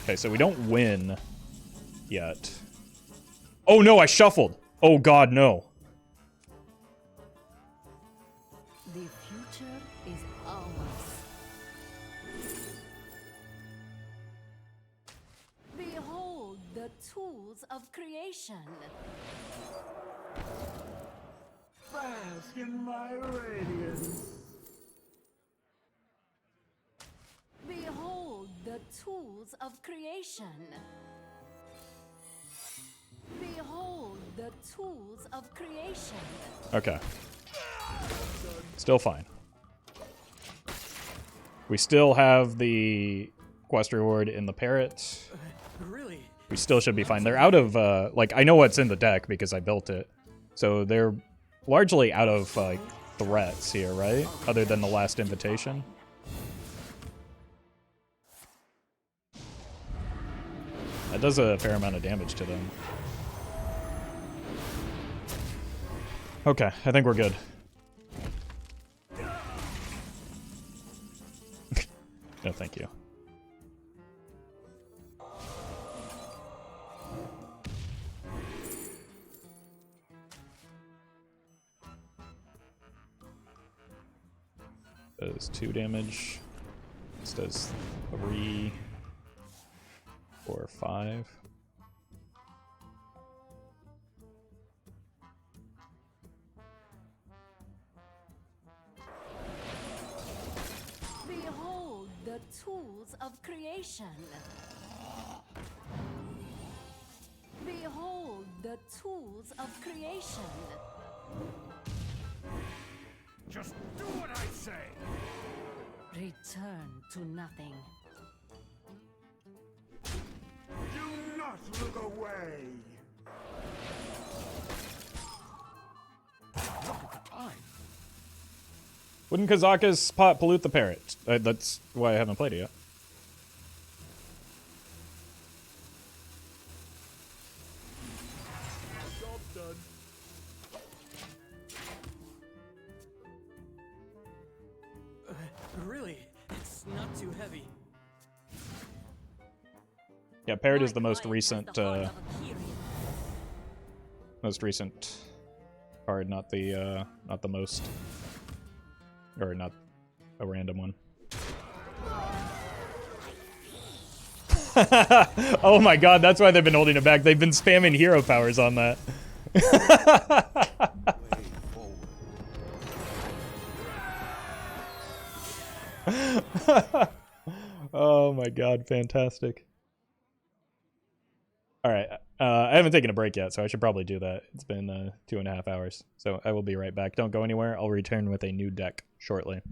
Okay, so we don't win yet. Oh no, I shuffled. Oh god, no. The future is ours. Behold the tools of creation. Bask in my radiance. Behold the tools of creation. Behold the tools of creation. Okay. Still fine. We still have the quest reward in the Parrot. Really? We still should be fine. They're out of, like, I know what's in the deck because I built it. So they're largely out of, like, threats here, right? Other than the last invitation. That does a fair amount of damage to them. Okay, I think we're good. No, thank you. Does 2 damage. This does 3, 4, 5. Behold the tools of creation. Behold the tools of creation. Just do what I say. Return to nothing. Do not look away. Look at the time. Wouldn't Kazaka's pot pollute the Parrot? That's why I haven't played it yet. Job done. Really? It's not too heavy. Yeah, Parrot is the most recent, card, not the most, or not a random one. Oh my god, that's why they've been holding it back. They've been spamming hero powers on that. Oh my god, fantastic. Alright, I haven't taken a break yet, so I should probably do that. It's been 2.5 hours, so I will be right back. Don't go anywhere. I'll return with a new deck shortly.